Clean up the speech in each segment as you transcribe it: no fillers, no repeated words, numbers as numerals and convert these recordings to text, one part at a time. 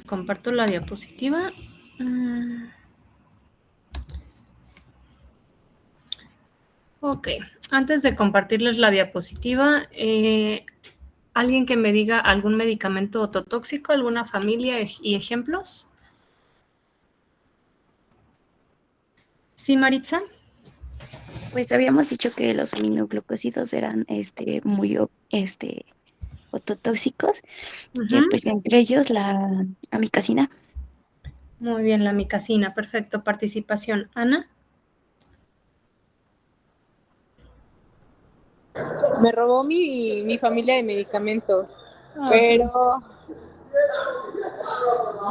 Comparto la diapositiva. Ok, antes de compartirles la diapositiva, ¿alguien que me diga algún medicamento ototóxico, alguna familia y ejemplos? ¿Sí, Maritza? Pues habíamos dicho que los aminoglucósidos eran muy ototóxicos, que pues entre ellos la amicacina. Muy bien, la amicacina, perfecto. Participación. Ana. Me robó mi familia de medicamentos, Okay. pero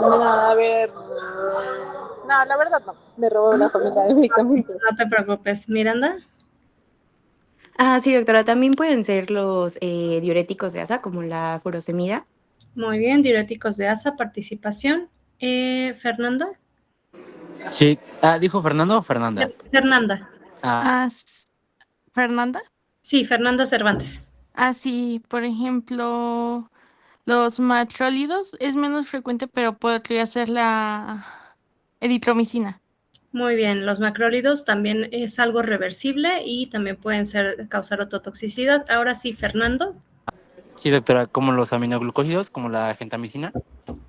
no, a ver, no, la verdad no, me robó la familia de medicamentos. No te preocupes. Miranda. Sí, doctora, también pueden ser los diuréticos de asa, como la furosemida. Muy bien, diuréticos de asa, participación. Fernanda. Sí, ¿dijo Fernando o Fernanda? Fernanda. ¿Fernanda? Sí, Fernanda Cervantes. Sí, por ejemplo, los macrólidos es menos frecuente, pero podría ser la eritromicina. Muy bien, los macrólidos también es algo reversible y también pueden causar ototoxicidad. Ahora sí, Fernando. Sí, doctora, como los aminoglucósidos, como la gentamicina.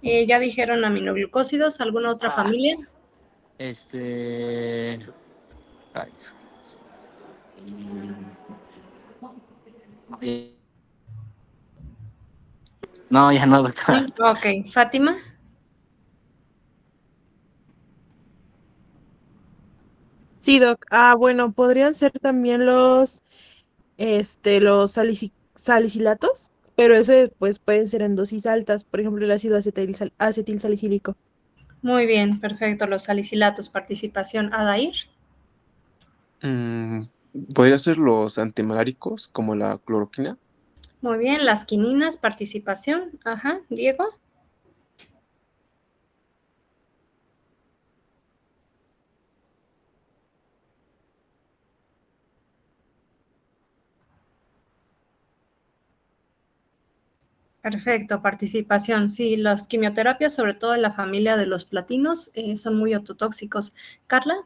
Ya dijeron aminoglucósidos, ¿alguna otra familia? No, ya no, doctora. Ok, Fátima. Sí, Doc. Bueno, podrían ser también los salicilatos, pero ese pues pueden ser en dosis altas, por ejemplo, el ácido acetilsalicílico. Muy bien, perfecto. Los salicilatos, participación. Adair. ¿Podría ser los antimaláricos como la cloroquina? Muy bien, las quininas, participación. Ajá, Diego. Perfecto, participación. Sí, las quimioterapias, sobre todo en la familia de los platinos, son muy ototóxicos. Carla.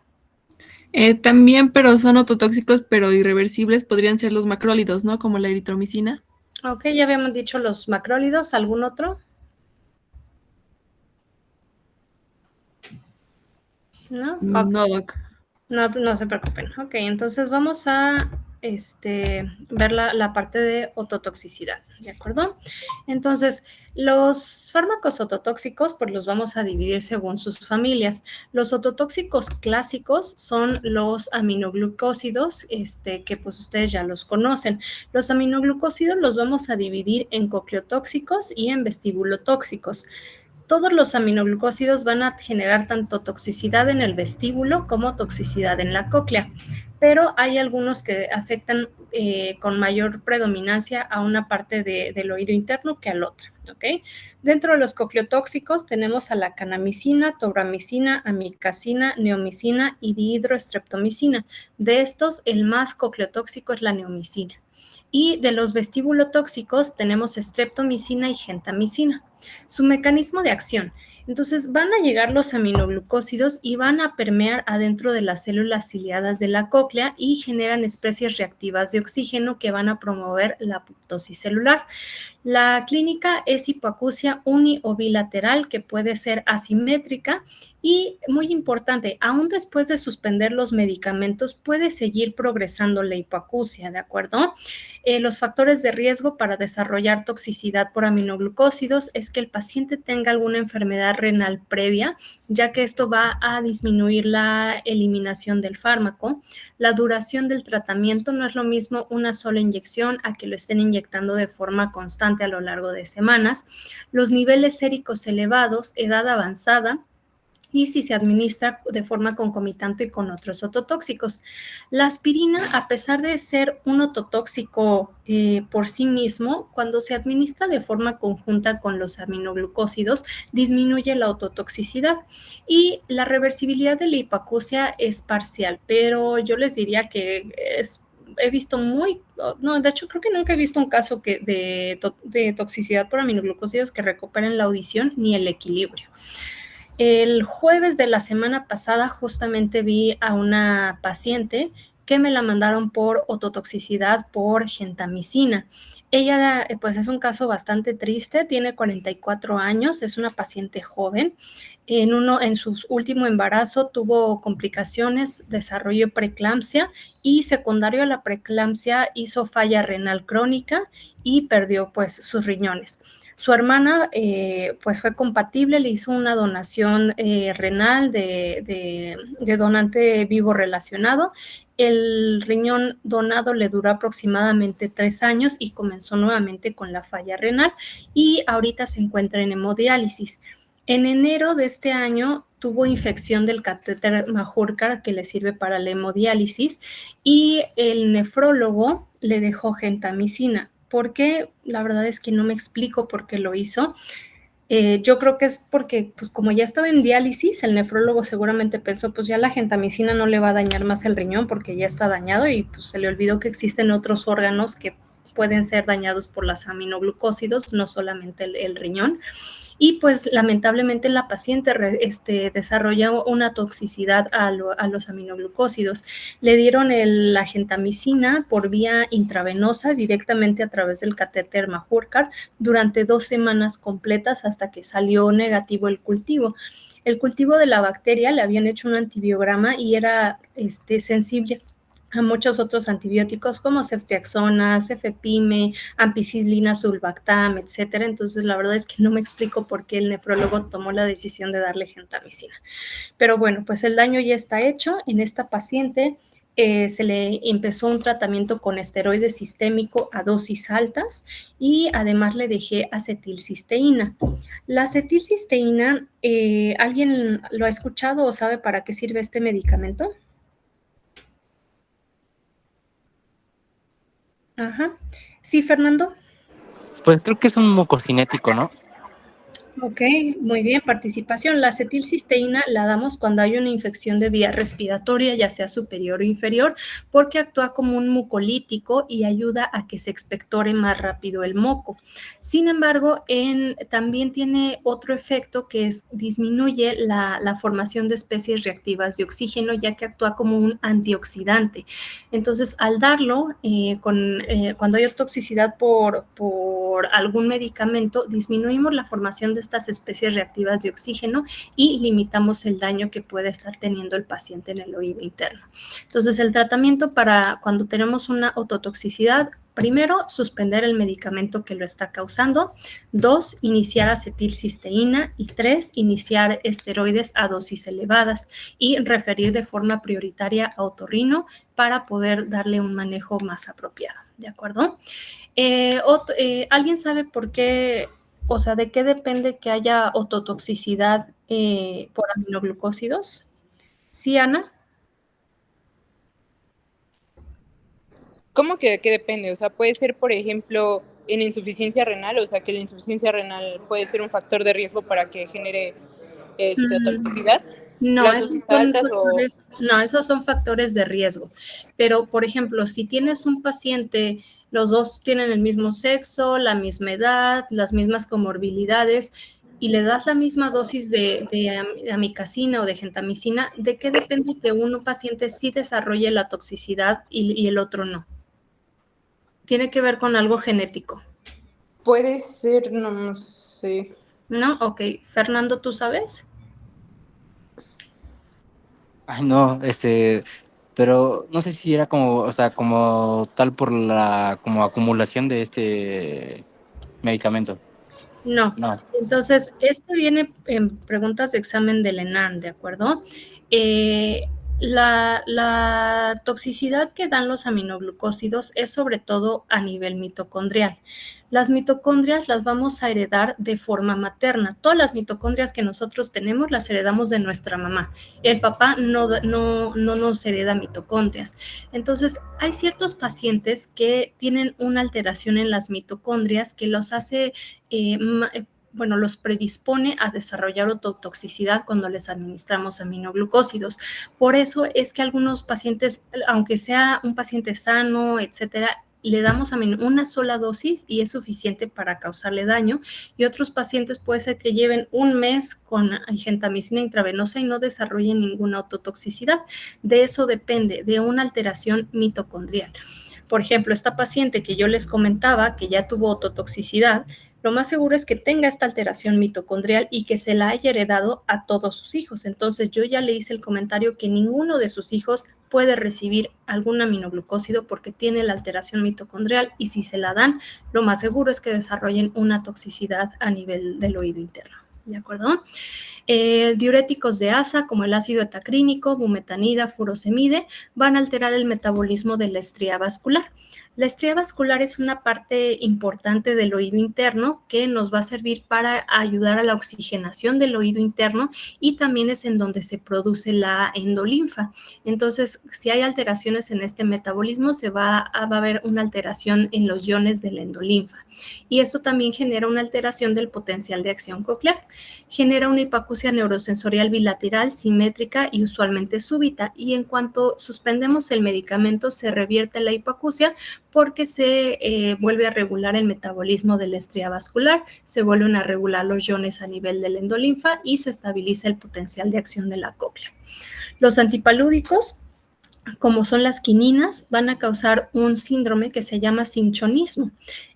También, pero son ototóxicos, pero irreversibles, podrían ser los macrólidos, ¿no? Como la eritromicina. Ok, ya habíamos dicho los macrólidos. ¿Algún otro? ¿No? Okay. No, doc. No se preocupen. Ok, entonces vamos a ver la parte de ototoxicidad, ¿de acuerdo? Entonces, los fármacos ototóxicos, pues los vamos a dividir según sus familias. Los ototóxicos clásicos son los aminoglucósidos, que pues ustedes ya los conocen. Los aminoglucósidos los vamos a dividir en cocleotóxicos y en vestibulotóxicos. Todos los aminoglucósidos van a generar tanto toxicidad en el vestíbulo como toxicidad en la cóclea, pero hay algunos que afectan con mayor predominancia a una parte del oído interno que al otro, ¿ok? Dentro de los cocleotóxicos tenemos a la kanamicina, tobramicina, amicacina, neomicina y dihidroestreptomicina. De estos, el más cocleotóxico es la neomicina. Y de los vestibulotóxicos tenemos streptomicina y gentamicina. Su mecanismo de acción. Entonces van a llegar los aminoglucósidos y van a permear adentro de las células ciliadas de la cóclea y generan especies reactivas de oxígeno que van a promover la apoptosis celular. La clínica es hipoacusia uni o bilateral que puede ser asimétrica y muy importante, aún después de suspender los medicamentos puede seguir progresando la hipoacusia, ¿de acuerdo? Los factores de riesgo para desarrollar toxicidad por aminoglucósidos es que el paciente tenga alguna enfermedad renal previa, ya que esto va a disminuir la eliminación del fármaco. La duración del tratamiento no es lo mismo una sola inyección a que lo estén inyectando de forma constante a lo largo de semanas. Los niveles séricos elevados, edad avanzada, y si se administra de forma concomitante con otros ototóxicos. La aspirina, a pesar de ser un ototóxico por sí mismo, cuando se administra de forma conjunta con los aminoglucósidos, disminuye la ototoxicidad y la reversibilidad de la hipoacusia es parcial, pero yo les diría que es he visto no, de hecho creo que nunca he visto un caso de toxicidad por aminoglucósidos que recuperen la audición ni el equilibrio. El jueves de la semana pasada justamente vi a una paciente que me la mandaron por ototoxicidad por gentamicina. Ella, pues es un caso bastante triste, tiene 44 años, es una paciente joven. En su último embarazo tuvo complicaciones, desarrolló preeclampsia y secundario a la preeclampsia hizo falla renal crónica y perdió pues sus riñones. Su hermana pues fue compatible, le hizo una donación renal de donante vivo relacionado. El riñón donado le duró aproximadamente 3 años y comenzó nuevamente con la falla renal y ahorita se encuentra en hemodiálisis. En enero de este año tuvo infección del catéter Majorca que le sirve para la hemodiálisis y el nefrólogo le dejó gentamicina. ¿Por qué? La verdad es que no me explico por qué lo hizo. Yo creo que es porque, pues como ya estaba en diálisis, el nefrólogo seguramente pensó, pues ya la gentamicina no le va a dañar más el riñón porque ya está dañado y pues se le olvidó que existen otros órganos que pueden ser dañados por las aminoglucósidos, no solamente el riñón. Y pues lamentablemente la paciente desarrolla una toxicidad a los aminoglucósidos. Le dieron la gentamicina por vía intravenosa directamente a través del catéter Majorca durante 2 semanas completas hasta que salió negativo el cultivo. El cultivo de la bacteria le habían hecho un antibiograma y era sensible a muchos otros antibióticos como ceftriaxona, cefepime, ampicilina, sulbactam, etcétera. Entonces, la verdad es que no me explico por qué el nefrólogo tomó la decisión de darle gentamicina. Pero bueno, pues el daño ya está hecho. En esta paciente se le empezó un tratamiento con esteroide sistémico a dosis altas y además le dejé acetilcisteína. La acetilcisteína, ¿alguien lo ha escuchado o sabe para qué sirve este medicamento? Ajá. Sí, Fernando. Pues creo que es un mucocinético, ¿no? Ok, muy bien, participación. La acetilcisteína la damos cuando hay una infección de vía respiratoria, ya sea superior o inferior, porque actúa como un mucolítico y ayuda a que se expectore más rápido el moco. Sin embargo, también tiene otro efecto que disminuye la formación de especies reactivas de oxígeno, ya que actúa como un antioxidante. Entonces, al darlo, cuando hay toxicidad por algún medicamento, disminuimos la formación de estas especies reactivas de oxígeno y limitamos el daño que puede estar teniendo el paciente en el oído interno. Entonces, el tratamiento para cuando tenemos una ototoxicidad, primero, suspender el medicamento que lo está causando. 2, iniciar acetilcisteína. Y 3, iniciar esteroides a dosis elevadas y referir de forma prioritaria a otorrino para poder darle un manejo más apropiado. ¿De acuerdo? ¿Alguien sabe por qué, o sea, de qué depende que haya ototoxicidad por aminoglucósidos? ¿Sí, Ana? ¿Cómo que depende? O sea, puede ser, por ejemplo, en insuficiencia renal, o sea, que la insuficiencia renal puede ser un factor de riesgo para que genere toxicidad. No, Las dosis altas esos son factores de riesgo. Pero, por ejemplo, si tienes un paciente, los dos tienen el mismo sexo, la misma edad, las mismas comorbilidades, y le das la misma dosis de amikacina o de gentamicina, ¿de qué depende que un paciente sí desarrolle la toxicidad y el otro no? Tiene que ver con algo genético. Puede ser, no sé. ¿No? Ok. Fernando, ¿tú sabes? Ay, no, pero no sé si era como, o sea, como tal por como acumulación de este medicamento. No. No. Entonces, viene en preguntas de examen del ENARM, ¿de acuerdo? La toxicidad que dan los aminoglucósidos es sobre todo a nivel mitocondrial. Las mitocondrias las vamos a heredar de forma materna. Todas las mitocondrias que nosotros tenemos las heredamos de nuestra mamá. El papá no nos hereda mitocondrias. Entonces, hay ciertos pacientes que tienen una alteración en las mitocondrias que los hace bueno, los predispone a desarrollar ototoxicidad cuando les administramos aminoglucósidos. Por eso es que algunos pacientes, aunque sea un paciente sano, etcétera, le damos una sola dosis y es suficiente para causarle daño, y otros pacientes puede ser que lleven un mes con gentamicina intravenosa y no desarrollen ninguna ototoxicidad. De eso depende, de una alteración mitocondrial. Por ejemplo, esta paciente que yo les comentaba que ya tuvo ototoxicidad, lo más seguro es que tenga esta alteración mitocondrial y que se la haya heredado a todos sus hijos. Entonces, yo ya le hice el comentario que ninguno de sus hijos puede recibir algún aminoglucósido porque tiene la alteración mitocondrial, y si se la dan, lo más seguro es que desarrollen una toxicidad a nivel del oído interno. ¿De acuerdo? Diuréticos de asa, como el ácido etacrínico, bumetanida, furosemide, van a alterar el metabolismo de la estría vascular. La estría vascular es una parte importante del oído interno que nos va a servir para ayudar a la oxigenación del oído interno, y también es en donde se produce la endolinfa. Entonces, si hay alteraciones en este metabolismo, va a haber una alteración en los iones de la endolinfa. Y esto también genera una alteración del potencial de acción coclear. Genera una hipacusia neurosensorial bilateral, simétrica y usualmente súbita. Y en cuanto suspendemos el medicamento, se revierte la hipacusia porque se vuelve a regular el metabolismo de la estría vascular, se vuelven a regular los iones a nivel de la endolinfa y se estabiliza el potencial de acción de la cóclea. Los antipalúdicos, como son las quininas, van a causar un síndrome que se llama cinchonismo.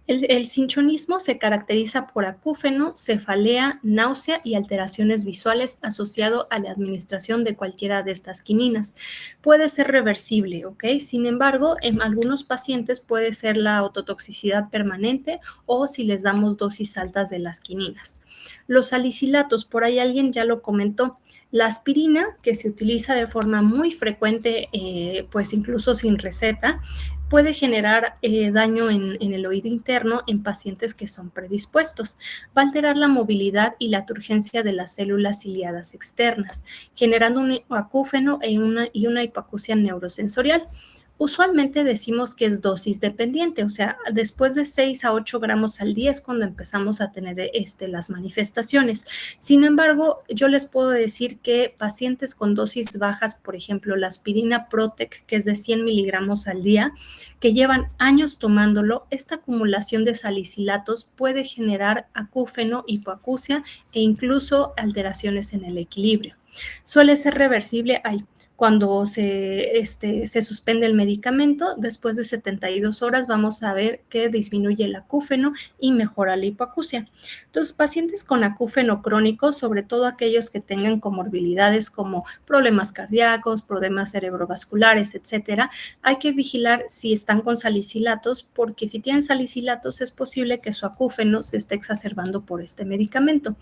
El cinchonismo se caracteriza por acúfeno, cefalea, náusea y alteraciones visuales asociado a la administración de cualquiera de estas quininas. Puede ser reversible, ¿ok? Sin embargo, en algunos pacientes puede ser la ototoxicidad permanente o si les damos dosis altas de las quininas. Los salicilatos, por ahí alguien ya lo comentó. La aspirina, que se utiliza de forma muy frecuente, pues incluso sin receta, puede generar daño en el oído interno en pacientes que son predispuestos. Va a alterar la movilidad y la turgencia de las células ciliadas externas, generando un acúfeno y una hipacusia neurosensorial. Usualmente decimos que es dosis dependiente, o sea, después de 6 a 8 gramos al día es cuando empezamos a tener las manifestaciones. Sin embargo, yo les puedo decir que pacientes con dosis bajas, por ejemplo, la aspirina Protec, que es de 100 miligramos al día, que llevan años tomándolo, esta acumulación de salicilatos puede generar acúfeno, hipoacusia e incluso alteraciones en el equilibrio. Suele ser reversible cuando se suspende el medicamento. Después de 72 horas vamos a ver que disminuye el acúfeno y mejora la hipoacusia. Entonces, pacientes con acúfeno crónico, sobre todo aquellos que tengan comorbilidades como problemas cardíacos, problemas cerebrovasculares, etcétera, hay que vigilar si están con salicilatos, porque si tienen salicilatos es posible que su acúfeno se esté exacerbando por este medicamento.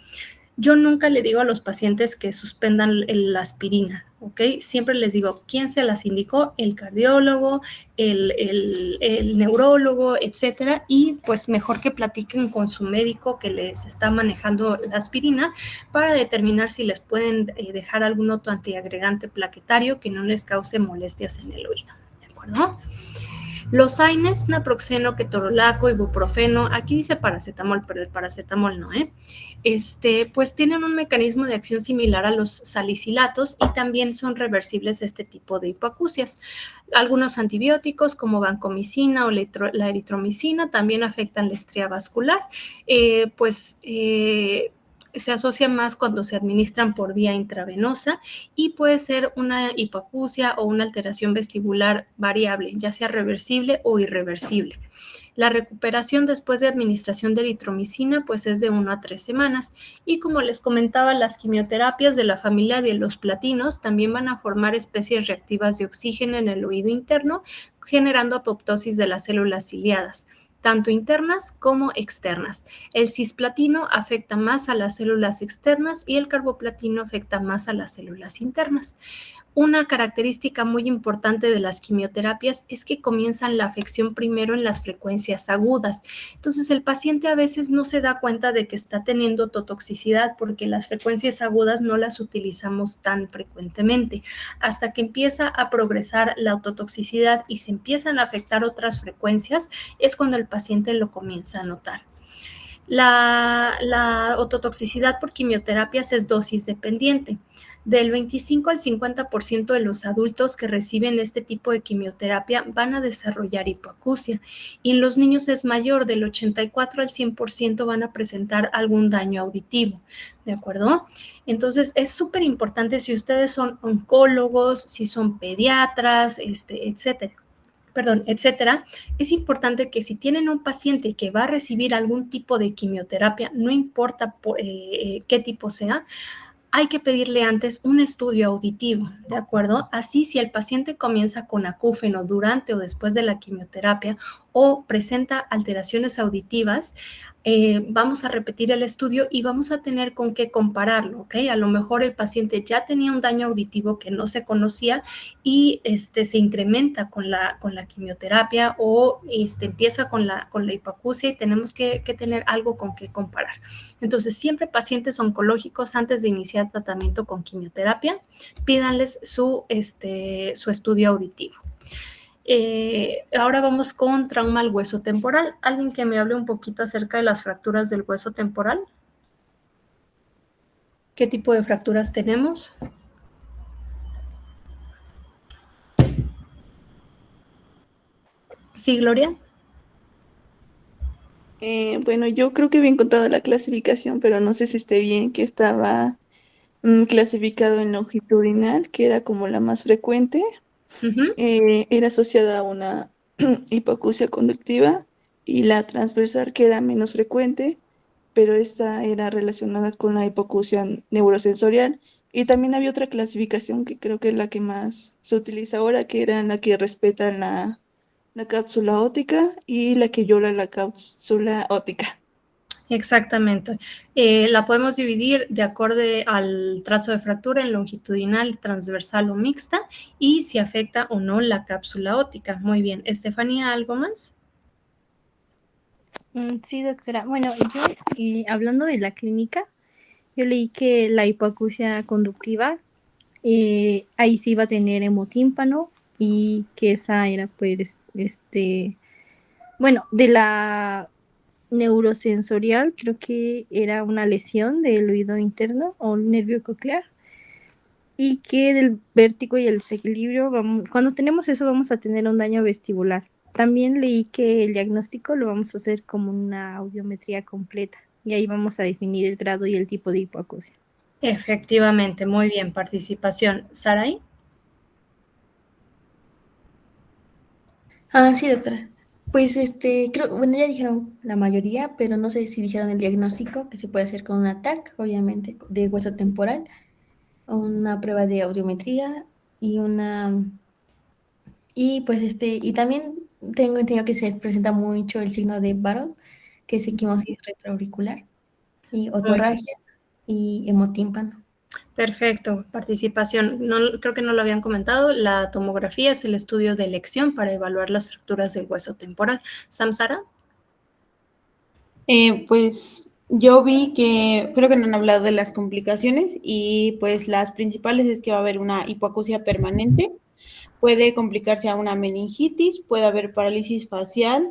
Yo nunca le digo a los pacientes que suspendan la aspirina, ¿ok? Siempre les digo, ¿quién se las indicó? El cardiólogo, el neurólogo, etcétera, y pues mejor que platiquen con su médico que les está manejando la aspirina para determinar si les pueden dejar algún otro antiagregante plaquetario que no les cause molestias en el oído, ¿de acuerdo? Los AINES, naproxeno, ketorolaco, ibuprofeno, aquí dice paracetamol, pero el paracetamol no, pues tienen un mecanismo de acción similar a los salicilatos y también son reversibles este tipo de hipoacusias. Algunos antibióticos como vancomicina o la eritromicina también afectan la estría vascular, se asocia más cuando se administran por vía intravenosa y puede ser una hipoacusia o una alteración vestibular variable, ya sea reversible o irreversible. La recuperación después de administración de eritromicina pues es de 1 a 3 semanas, y como les comentaba, las quimioterapias de la familia de los platinos también van a formar especies reactivas de oxígeno en el oído interno, generando apoptosis de las células ciliadas, tanto internas como externas. El cisplatino afecta más a las células externas y el carboplatino afecta más a las células internas. Una característica muy importante de las quimioterapias es que comienzan la afección primero en las frecuencias agudas. Entonces, el paciente a veces no se da cuenta de que está teniendo ototoxicidad porque las frecuencias agudas no las utilizamos tan frecuentemente. Hasta que empieza a progresar la ototoxicidad y se empiezan a afectar otras frecuencias, es cuando el paciente lo comienza a notar. La ototoxicidad por quimioterapias es dosis dependiente. Del 25 al 50% de los adultos que reciben este tipo de quimioterapia van a desarrollar hipoacusia y en los niños es mayor, del 84 al 100% van a presentar algún daño auditivo, ¿de acuerdo? Entonces es súper importante si ustedes son oncólogos, si son pediatras, etcétera. Es importante que si tienen un paciente que va a recibir algún tipo de quimioterapia, no importa qué tipo sea, hay que pedirle antes un estudio auditivo, ¿de acuerdo? Así, si el paciente comienza con acúfeno durante o después de la quimioterapia o presenta alteraciones auditivas, vamos a repetir el estudio y vamos a tener con qué compararlo, ¿ok? A lo mejor el paciente ya tenía un daño auditivo que no se conocía y se incrementa con la quimioterapia o empieza con la hipoacusia y tenemos que tener algo con qué comparar. Entonces, siempre pacientes oncológicos antes de iniciar tratamiento con quimioterapia, pídanles su estudio auditivo. Ahora vamos con trauma al hueso temporal. ¿Alguien que me hable un poquito acerca de las fracturas del hueso temporal? ¿Qué tipo de fracturas tenemos? Sí, Gloria. Bueno, yo creo que había encontrado la clasificación, pero no sé si esté bien, que estaba clasificado en longitudinal, que era como la más frecuente. Uh-huh. Era asociada a una hipoacusia conductiva, y la transversal, que era menos frecuente, pero esta era relacionada con la hipoacusia neurosensorial. Y también había otra clasificación que creo que es la que más se utiliza ahora, que era la que respeta la cápsula óptica y la que llora la cápsula óptica. Exactamente. La podemos dividir de acuerdo al trazo de fractura en longitudinal, transversal o mixta y si afecta o no la cápsula óptica. Muy bien. Estefanía, ¿algo más? Sí, doctora. Bueno, yo, hablando de la clínica, yo leí que la hipoacusia conductiva, ahí sí iba a tener hemotímpano y que esa era, pues, bueno, de la neurosensorial, creo que era una lesión del oído interno o el nervio coclear, y que del vértigo y el desequilibrio, cuando tenemos eso vamos a tener un daño vestibular. También leí que el diagnóstico lo vamos a hacer como una audiometría completa y ahí vamos a definir el grado y el tipo de hipoacusia. Efectivamente, muy bien, participación. ¿Saray? Sí, doctora. Pues creo, bueno, ya dijeron la mayoría, pero no sé si dijeron el diagnóstico, que se puede hacer con un TAC, obviamente, de hueso temporal, o una prueba de audiometría y pues y también tengo entendido que se presenta mucho el signo de Barrett, que es equimosis retroauricular, y otorragia y hemotímpano. Perfecto, participación. No, creo que no lo habían comentado. La tomografía es el estudio de elección para evaluar las fracturas del hueso temporal. ¿Samsara? Pues yo vi que creo que no han hablado de las complicaciones y pues las principales es que va a haber una hipoacusia permanente, puede complicarse a una meningitis, puede haber parálisis facial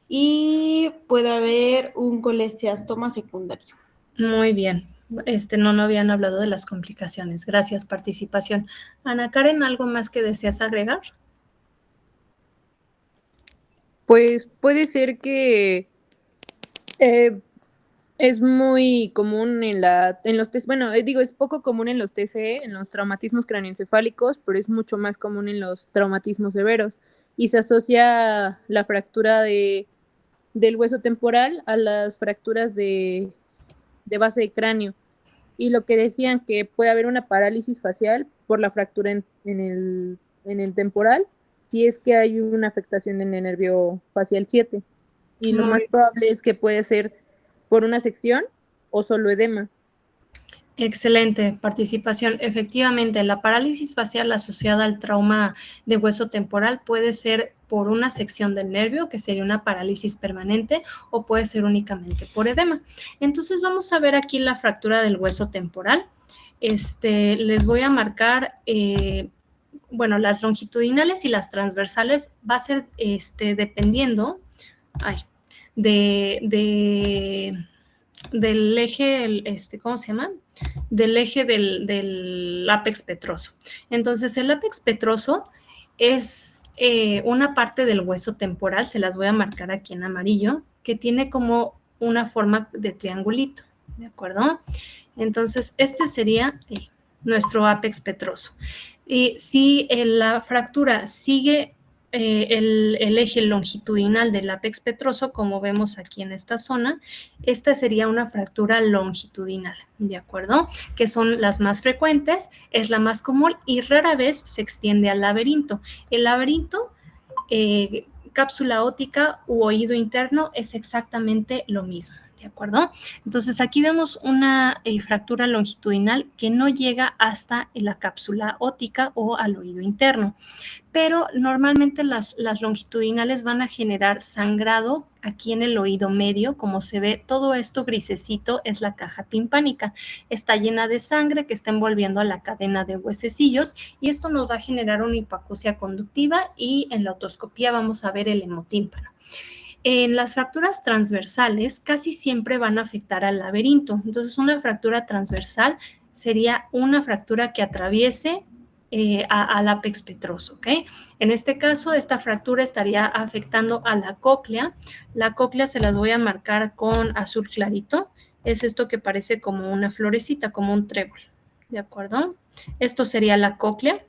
y puede haber un colesteastoma secundario. Muy bien. No habían hablado de las complicaciones. Gracias, participación. Ana Karen, ¿algo más que deseas agregar? Pues puede ser que es muy común en los bueno, es poco común en los TCE, en los traumatismos craneoencefálicos, pero es mucho más común en los traumatismos severos y se asocia la fractura del hueso temporal a las fracturas de base de cráneo. Y lo que decían que puede haber una parálisis facial por la fractura en el temporal, si es que hay una afectación en el nervio facial 7. Y lo más probable es que puede ser por una sección o solo edema. Excelente participación. Efectivamente, la parálisis facial asociada al trauma de hueso temporal puede ser por una sección del nervio, que sería una parálisis permanente, o puede ser únicamente por edema. Entonces, vamos a ver aquí la fractura del hueso temporal. Les voy a marcar, bueno, las longitudinales y las transversales va a ser dependiendo de del eje, ¿cómo se llama? Del eje del ápex petroso. Entonces, el ápex petroso es una parte del hueso temporal, se las voy a marcar aquí en amarillo, que tiene como una forma de triangulito, ¿de acuerdo? Entonces, este sería nuestro ápex petroso. Y si la fractura sigue el eje longitudinal del ápex petroso, como vemos aquí en esta zona, esta sería una fractura longitudinal, ¿de acuerdo? Que son las más frecuentes, es la más común y rara vez se extiende al laberinto. El laberinto, cápsula óptica u oído interno es exactamente lo mismo, ¿de acuerdo? Entonces aquí vemos una fractura longitudinal que no llega hasta la cápsula óptica o al oído interno, pero normalmente las longitudinales van a generar sangrado aquí en el oído medio, como se ve, todo esto grisecito es la caja timpánica, está llena de sangre que está envolviendo a la cadena de huesecillos y esto nos va a generar una hipoacusia conductiva y en la otoscopía vamos a ver el hemotímpano. En las fracturas transversales casi siempre van a afectar al laberinto. Entonces, una fractura transversal sería una fractura que atraviese al ápex petroso, ¿ok? En este caso, esta fractura estaría afectando a la cóclea. La cóclea se las voy a marcar con azul clarito. Es esto que parece como una florecita, como un trébol, ¿de acuerdo? Esto sería la cóclea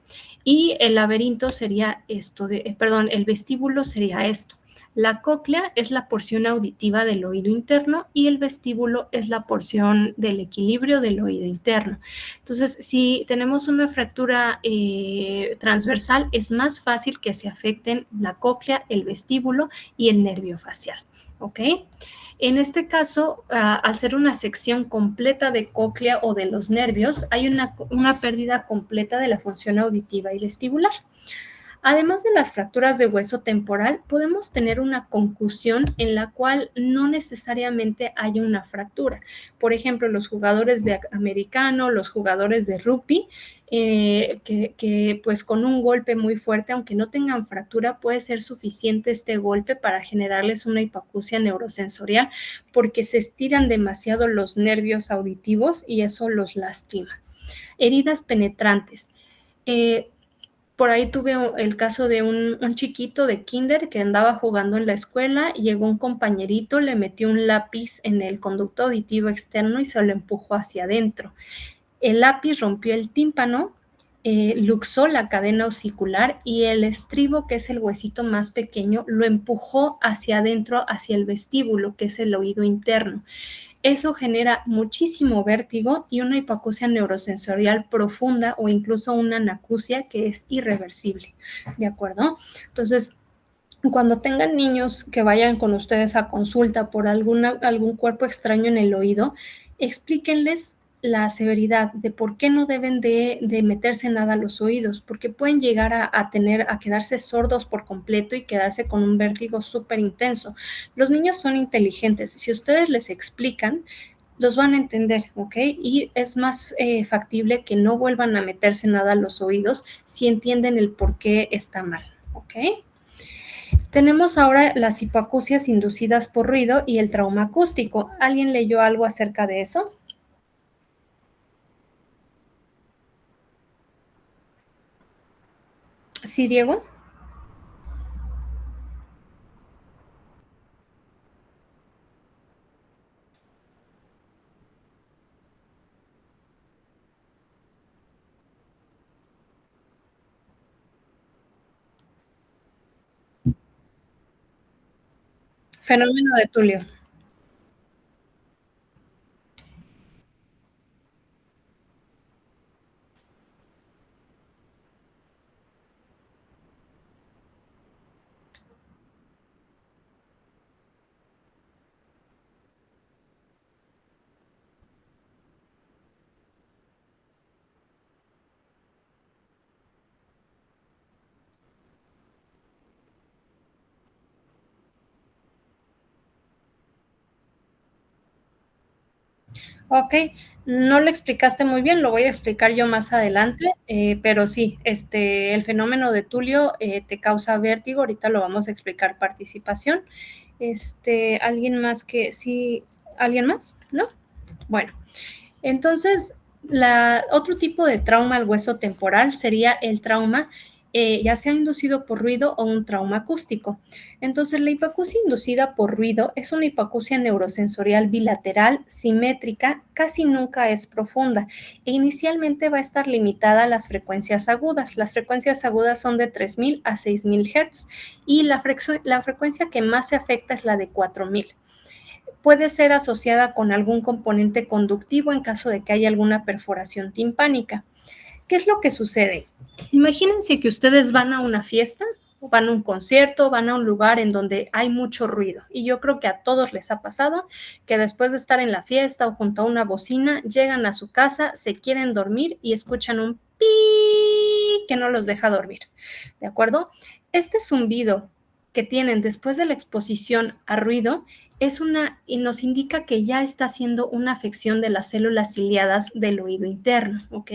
y el laberinto sería esto, el vestíbulo sería esto. La cóclea es la porción auditiva del oído interno y el vestíbulo es la porción del equilibrio del oído interno. Entonces, si tenemos una fractura transversal, es más fácil que se afecten la cóclea, el vestíbulo y el nervio facial, ¿ok? En este caso, al ser una sección completa de cóclea o de los nervios, hay una pérdida completa de la función auditiva y vestibular. Además de las fracturas de hueso temporal, podemos tener una concusión en la cual no necesariamente haya una fractura. Por ejemplo, los jugadores de americano, los jugadores de rugby, que pues con un golpe muy fuerte, aunque no tengan fractura, puede ser suficiente este golpe para generarles una hipoacusia neurosensorial porque se estiran demasiado los nervios auditivos y eso los lastima. Heridas penetrantes. Por ahí tuve el caso de un chiquito de kinder que andaba jugando en la escuela, llegó un compañerito, le metió un lápiz en el conducto auditivo externo y se lo empujó hacia adentro. El lápiz rompió el tímpano, luxó la cadena osicular y el estribo, que es el huesito más pequeño, lo empujó hacia adentro, hacia el vestíbulo, que es el oído interno. Eso genera muchísimo vértigo y una hipoacusia neurosensorial profunda o incluso una anacusia que es irreversible, ¿de acuerdo? Entonces, cuando tengan niños que vayan con ustedes a consulta por algún cuerpo extraño en el oído, explíquenles la severidad de por qué no deben de meterse nada a los oídos, porque pueden llegar a quedarse sordos por completo y quedarse con un vértigo súper intenso. Los niños son inteligentes, si ustedes les explican, los van a entender, ¿ok? Y es más factible que no vuelvan a meterse nada a los oídos si entienden el por qué está mal, ¿ok? Tenemos ahora las hipoacusias inducidas por ruido y el trauma acústico. ¿Alguien leyó algo acerca de eso? ¿Sí, Diego? Fenómeno de Tulio. Ok, no lo explicaste muy bien, lo voy a explicar yo más adelante, pero sí, el fenómeno de Tulio te causa vértigo, ahorita lo vamos a explicar participación. Alguien más que sí, ¿Alguien más? ¿No? Bueno, entonces, otro tipo de trauma al hueso temporal sería el trauma ya sea inducido por ruido o un trauma acústico. Entonces, la hipoacusia inducida por ruido es una hipoacusia neurosensorial bilateral, simétrica, casi nunca es profunda e inicialmente va a estar limitada a las frecuencias agudas. Las frecuencias agudas son de 3000 a 6000 Hz y la frecuencia que más se afecta es la de 4000. Puede ser asociada con algún componente conductivo en caso de que haya alguna perforación timpánica. ¿Qué es lo que sucede? Imagínense que ustedes van a una fiesta, van a un concierto, van a un lugar en donde hay mucho ruido. Y yo creo que a todos les ha pasado que después de estar en la fiesta o junto a una bocina, llegan a su casa, se quieren dormir y escuchan un pi que no los deja dormir. ¿De acuerdo? Este zumbido que tienen después de la exposición a ruido y nos indica que ya está haciendo una afección de las células ciliadas del oído interno, ¿ok?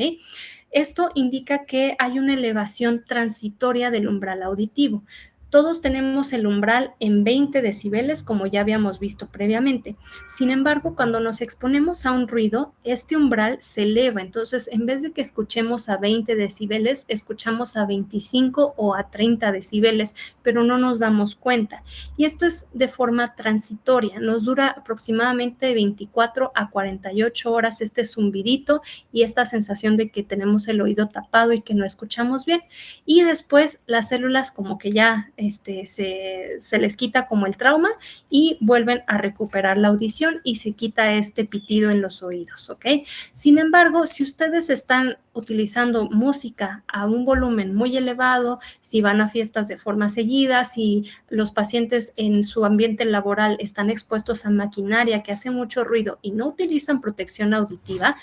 Esto indica que hay una elevación transitoria del umbral auditivo. Todos tenemos el umbral en 20 decibeles, como ya habíamos visto previamente. Sin embargo, cuando nos exponemos a un ruido, este umbral se eleva. Entonces, en vez de que escuchemos a 20 decibeles, escuchamos a 25 o a 30 decibeles, pero no nos damos cuenta. Y esto es de forma transitoria. Nos dura aproximadamente 24 a 48 horas este zumbidito y esta sensación de que tenemos el oído tapado y que no escuchamos bien. Y después las células como que ya se les quita como el trauma y vuelven a recuperar la audición y se quita este pitido en los oídos, ¿ok? Sin embargo, si ustedes están utilizando música a un volumen muy elevado, si van a fiestas de forma seguida, si los pacientes en su ambiente laboral están expuestos a maquinaria que hace mucho ruido y no utilizan protección auditiva,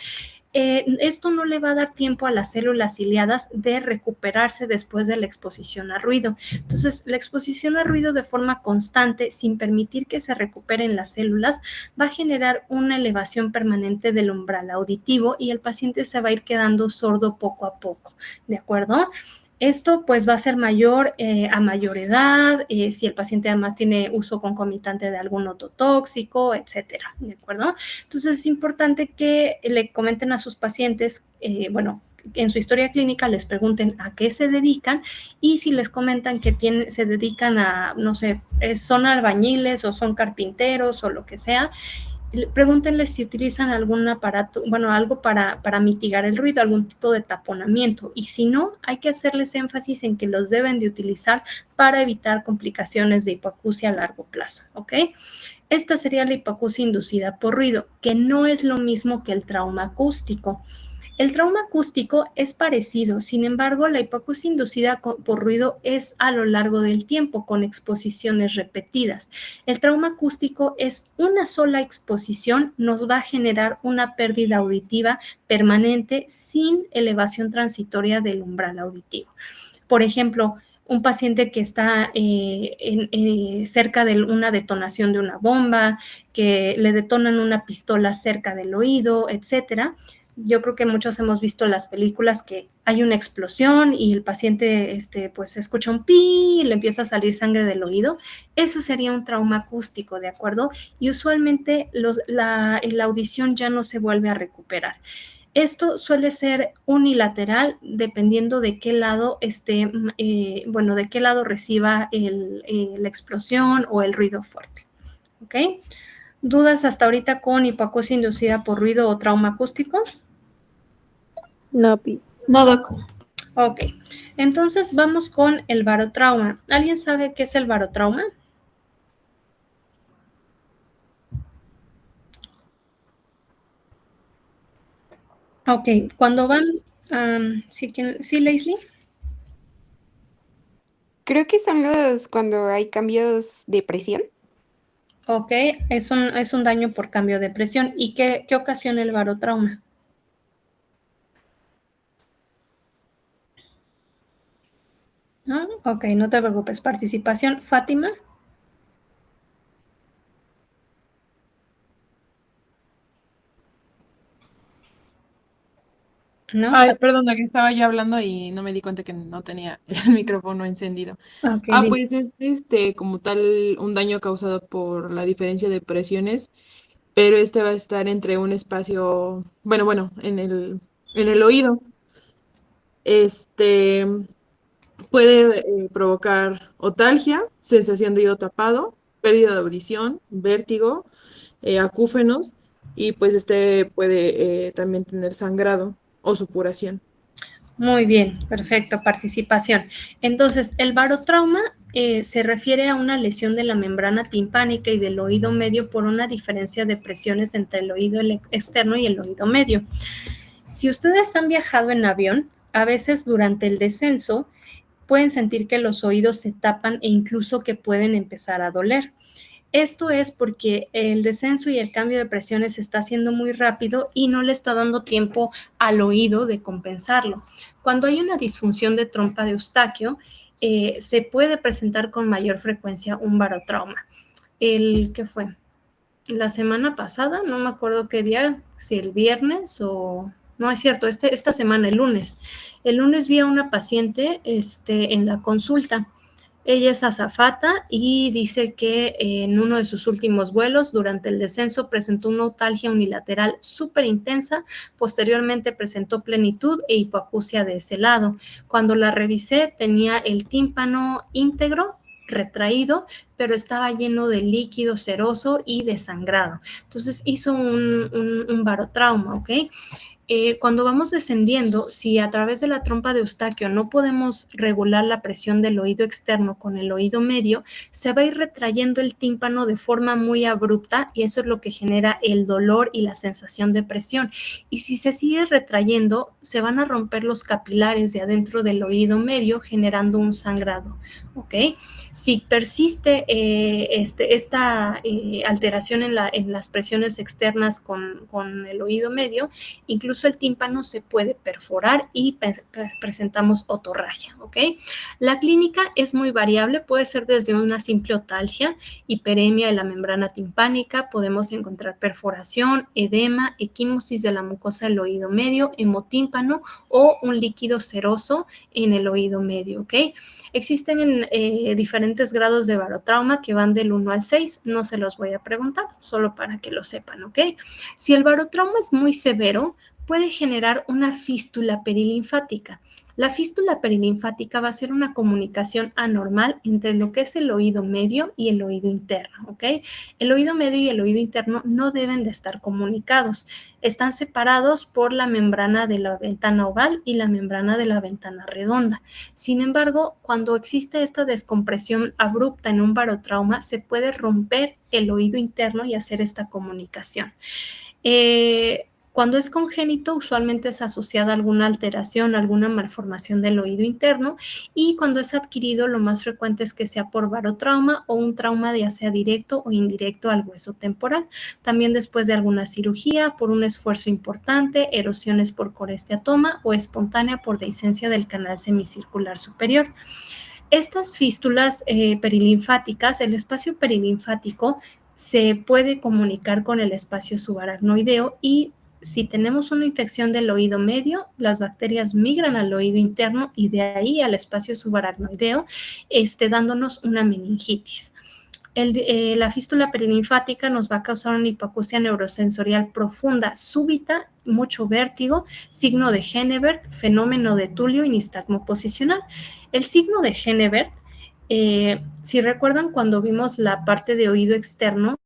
esto no le va a dar tiempo a las células ciliadas de recuperarse después de la exposición a ruido. Entonces, la exposición a ruido de forma constante, sin permitir que se recuperen las células, va a generar una elevación permanente del umbral auditivo y el paciente se va a ir quedando sordo poco a poco, ¿de acuerdo? Esto pues va a ser mayor a mayor edad, si el paciente además tiene uso concomitante de algún ototóxico, etcétera, ¿de acuerdo? Entonces es importante que le comenten a sus pacientes, bueno, en su historia clínica les pregunten a qué se dedican y si les comentan que se dedican a, no sé, son albañiles o son carpinteros o lo que sea, pregúntenles si utilizan algún aparato, bueno, algo para mitigar el ruido, algún tipo de taponamiento. Y si no, hay que hacerles énfasis en que los deben de utilizar para evitar complicaciones de hipoacusia a largo plazo, ¿ok? Esta sería la hipoacusia inducida por ruido, que no es lo mismo que el trauma acústico. El trauma acústico es parecido, sin embargo, la hipoacusia inducida por ruido es a lo largo del tiempo, con exposiciones repetidas. El trauma acústico es una sola exposición, nos va a generar una pérdida auditiva permanente sin elevación transitoria del umbral auditivo. Por ejemplo, un paciente que está cerca de una detonación de una bomba, que le detonan una pistola cerca del oído, etcétera. Yo creo que muchos hemos visto las películas que hay una explosión y el paciente pues escucha un pi y le empieza a salir sangre del oído. Eso sería un trauma acústico, ¿de acuerdo? Y usualmente la audición ya no se vuelve a recuperar. Esto suele ser unilateral dependiendo de qué lado de qué lado reciba la explosión o el ruido fuerte. ¿Ok? ¿Dudas hasta ahorita con hipoacusia inducida por ruido o trauma acústico? No, No, doc. Ok, entonces vamos con el barotrauma. ¿Alguien sabe qué es el barotrauma? Ok, cuando van... ¿sí, Leslie? Creo que son cuando hay cambios de presión. Ok, es un daño por cambio de presión. ¿Y qué ocasiona el barotrauma? ¿No? Ok, no te preocupes. Participación. Fátima. ¿No? Ay, perdón, que estaba yo hablando y no me di cuenta que no tenía el micrófono encendido. Okay, Pues es como tal un daño causado por la diferencia de presiones, pero este va a estar entre un espacio, bueno, en el oído. Este puede provocar otalgia, sensación de oído tapado, pérdida de audición, vértigo, acúfenos, y pues este puede también tener sangrado o supuración. Muy bien, perfecto, participación. Entonces, el barotrauma se refiere a una lesión de la membrana timpánica y del oído medio por una diferencia de presiones entre el oído externo y el oído medio. Si ustedes han viajado en avión, a veces durante el descenso pueden sentir que los oídos se tapan e incluso que pueden empezar a doler. Esto es porque el descenso y el cambio de presiones está haciendo muy rápido y no le está dando tiempo al oído de compensarlo. Cuando hay una disfunción de trompa de Eustaquio, se puede presentar con mayor frecuencia un barotrauma. ¿Qué fue? La semana pasada, no me acuerdo qué día, si el viernes o... No, es cierto, esta semana, el lunes. El lunes vi a una paciente en la consulta. Ella es azafata y dice que en uno de sus últimos vuelos, durante el descenso, presentó una otalgia unilateral súper intensa. Posteriormente presentó plenitud e hipoacusia de ese lado. Cuando la revisé, tenía el tímpano íntegro, retraído, pero estaba lleno de líquido seroso y desangrado. Entonces hizo un barotrauma, ¿ok? Cuando vamos descendiendo, si a través de la trompa de Eustaquio no podemos regular la presión del oído externo con el oído medio, se va a ir retrayendo el tímpano de forma muy abrupta y eso es lo que genera el dolor y la sensación de presión. Y si se sigue retrayendo, se van a romper los capilares de adentro del oído medio generando un sangrado, ¿ok? Si persiste esta alteración en las presiones externas con el oído medio, incluso el tímpano se puede perforar y presentamos otorragia, ¿ok? La clínica es muy variable, puede ser desde una simple otalgia, hiperemia de la membrana timpánica, podemos encontrar perforación, edema, equimosis de la mucosa del oído medio, hemotímpano o un líquido seroso en el oído medio, ¿ok? Existen diferentes grados de barotrauma que van del 1 al 6, no se los voy a preguntar, solo para que lo sepan, ¿ok? Si el barotrauma es muy severo, puede generar una fístula perilinfática. La fístula perilinfática va a ser una comunicación anormal entre lo que es el oído medio y el oído interno, ¿ok? El oído medio y el oído interno no deben de estar comunicados. Están separados por la membrana de la ventana oval y la membrana de la ventana redonda. Sin embargo, cuando existe esta descompresión abrupta en un barotrauma, se puede romper el oído interno y hacer esta comunicación. Cuando es congénito, usualmente es asociada a alguna alteración, alguna malformación del oído interno, y cuando es adquirido, lo más frecuente es que sea por barotrauma o un trauma ya sea directo o indirecto al hueso temporal. También después de alguna cirugía, por un esfuerzo importante, erosiones por coresteatoma o espontánea por dehiscencia del canal semicircular superior. Estas fístulas perilinfáticas, el espacio perilinfático se puede comunicar con el espacio subaracnoideo y si tenemos una infección del oído medio, las bacterias migran al oído interno y de ahí al espacio subaracnoideo, dándonos una meningitis. La fístula perilinfática nos va a causar una hipoacusia neurosensorial profunda, súbita, mucho vértigo, signo de Henneberg, fenómeno de Tulio y nistagmo posicional. El signo de Henneberg, si recuerdan cuando vimos la parte de oído externo,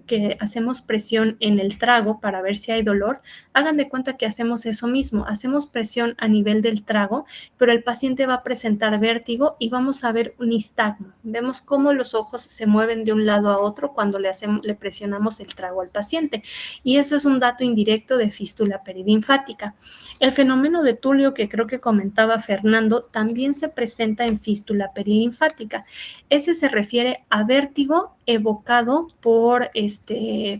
que hacemos presión en el trago para ver si hay dolor, hagan de cuenta que hacemos eso mismo, hacemos presión a nivel del trago, pero el paciente va a presentar vértigo y vamos a ver un nistagmo. Vemos cómo los ojos se mueven de un lado a otro cuando le presionamos el trago al paciente y eso es un dato indirecto de fístula perilinfática. El fenómeno de Tulio que creo que comentaba Fernando también se presenta en fístula perilinfática. Ese se refiere a vértigo evocado por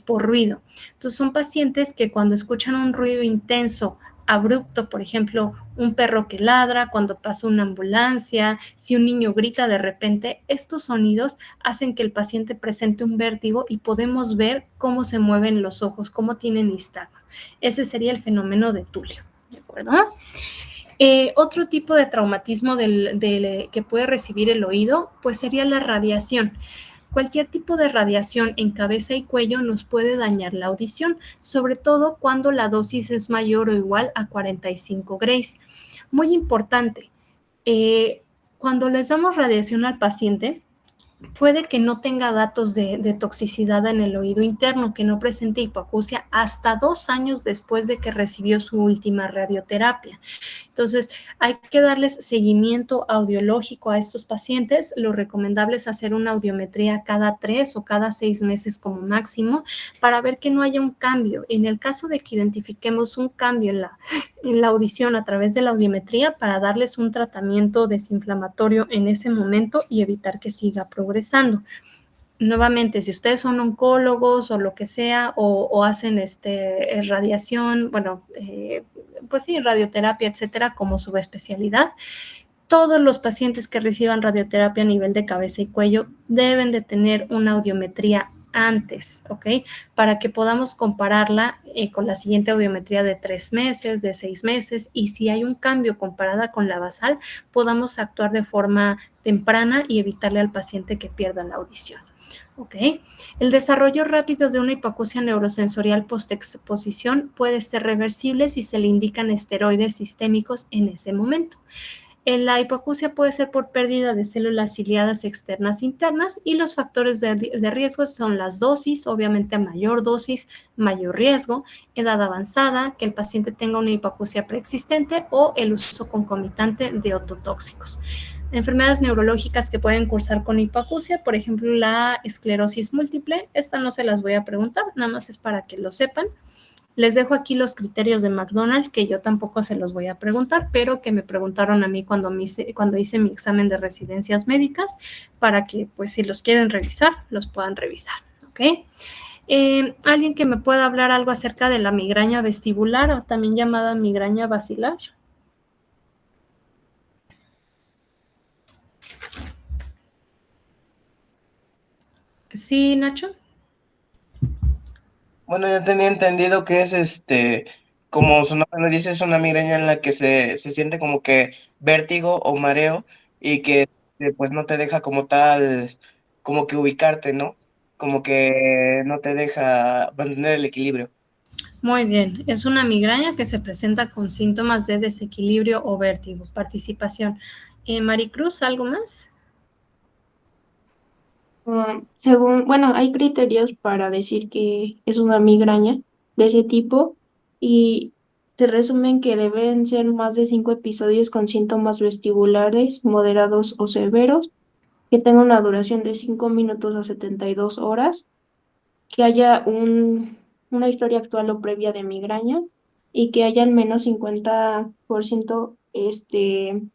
ruido. Entonces son pacientes que cuando escuchan un ruido intenso, abrupto, por ejemplo, un perro que ladra, cuando pasa una ambulancia, si un niño grita de repente, estos sonidos hacen que el paciente presente un vértigo y podemos ver cómo se mueven los ojos, cómo tienen nistagmo. Ese sería el fenómeno de Tulio, ¿de acuerdo? Otro tipo de traumatismo que puede recibir el oído, pues sería la radiación. Cualquier tipo de radiación en cabeza y cuello nos puede dañar la audición, sobre todo cuando la dosis es mayor o igual a 45 grays. Muy importante, cuando les damos radiación al paciente, puede que no tenga datos de toxicidad en el oído interno, que no presente hipoacusia hasta 2 años después de que recibió su última radioterapia. Entonces, hay que darles seguimiento audiológico a estos pacientes. Lo recomendable es hacer una audiometría cada 3 o cada 6 meses como máximo para ver que no haya un cambio. En el caso de que identifiquemos un cambio en la audición a través de la audiometría, para darles un tratamiento desinflamatorio en ese momento y evitar que siga progresando. Nuevamente, si ustedes son oncólogos o lo que sea, o hacen radiación, pues sí, radioterapia, etcétera, como subespecialidad, todos los pacientes que reciban radioterapia a nivel de cabeza y cuello deben de tener una audiometría antes, ¿ok? Para que podamos compararla con la siguiente audiometría de 3 meses, de 6 meses, y si hay un cambio comparada con la basal, podamos actuar de forma temprana y evitarle al paciente que pierda la audición. ¿Ok? El desarrollo rápido de una hipoacusia neurosensorial postexposición puede ser reversible si se le indican esteroides sistémicos en ese momento. La hipoacusia puede ser por pérdida de células ciliadas externas internas, y los factores de riesgo son las dosis, obviamente a mayor dosis, mayor riesgo, edad avanzada, que el paciente tenga una hipoacusia preexistente o el uso concomitante de ototóxicos. Enfermedades neurológicas que pueden cursar con hipoacusia, por ejemplo, la esclerosis múltiple. Esta no se las voy a preguntar, nada más es para que lo sepan. Les dejo aquí los criterios de McDonald, que yo tampoco se los voy a preguntar, pero que me preguntaron a mí cuando hice mi examen de residencias médicas, para que, pues, si los quieren revisar, los puedan revisar, ¿ok? ¿Alguien que me pueda hablar algo acerca de la migraña vestibular, o también llamada migraña basilar? Sí, Nacho. Bueno, yo tenía entendido que es como su nombre lo dice, es una migraña en la que se siente como que vértigo o mareo, y que pues no te deja como tal, como que ubicarte, ¿no? Como que no te deja mantener el equilibrio. Muy bien, es una migraña que se presenta con síntomas de desequilibrio o vértigo. Participación. Maricruz, ¿algo más? Bueno, hay criterios para decir que es una migraña de ese tipo, y se resumen que deben ser más de 5 episodios con síntomas vestibulares moderados o severos, que tenga una duración de 5 minutos a 72 horas, que haya una historia actual o previa de migraña, y que haya al menos 50%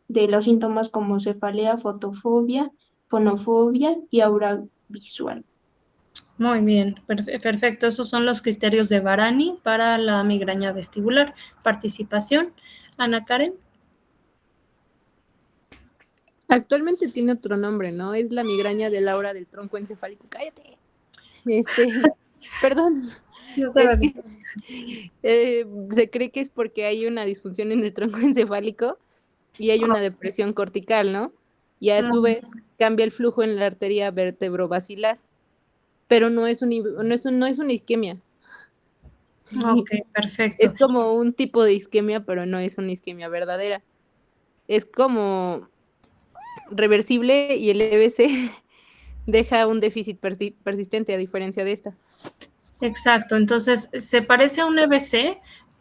de los síntomas como cefalea, fotofobia, fonofobia y aura visual. Muy bien, perfecto. Esos son los criterios de Varani para la migraña vestibular. Participación. Ana Karen. Actualmente tiene otro nombre, ¿no? Es la migraña del aura del tronco encefálico. ¡Cállate! Perdón. No te Es que, se cree que es porque hay una disfunción en el tronco encefálico y hay una depresión cortical, ¿no? Y a su vez cambia el flujo en la arteria vertebrobasilar, pero no es una isquemia. Ok, perfecto. Es como un tipo de isquemia, pero no es una isquemia verdadera. Es como reversible, y el EBC deja un déficit persistente, a diferencia de esta. Exacto, entonces se parece a un EBC,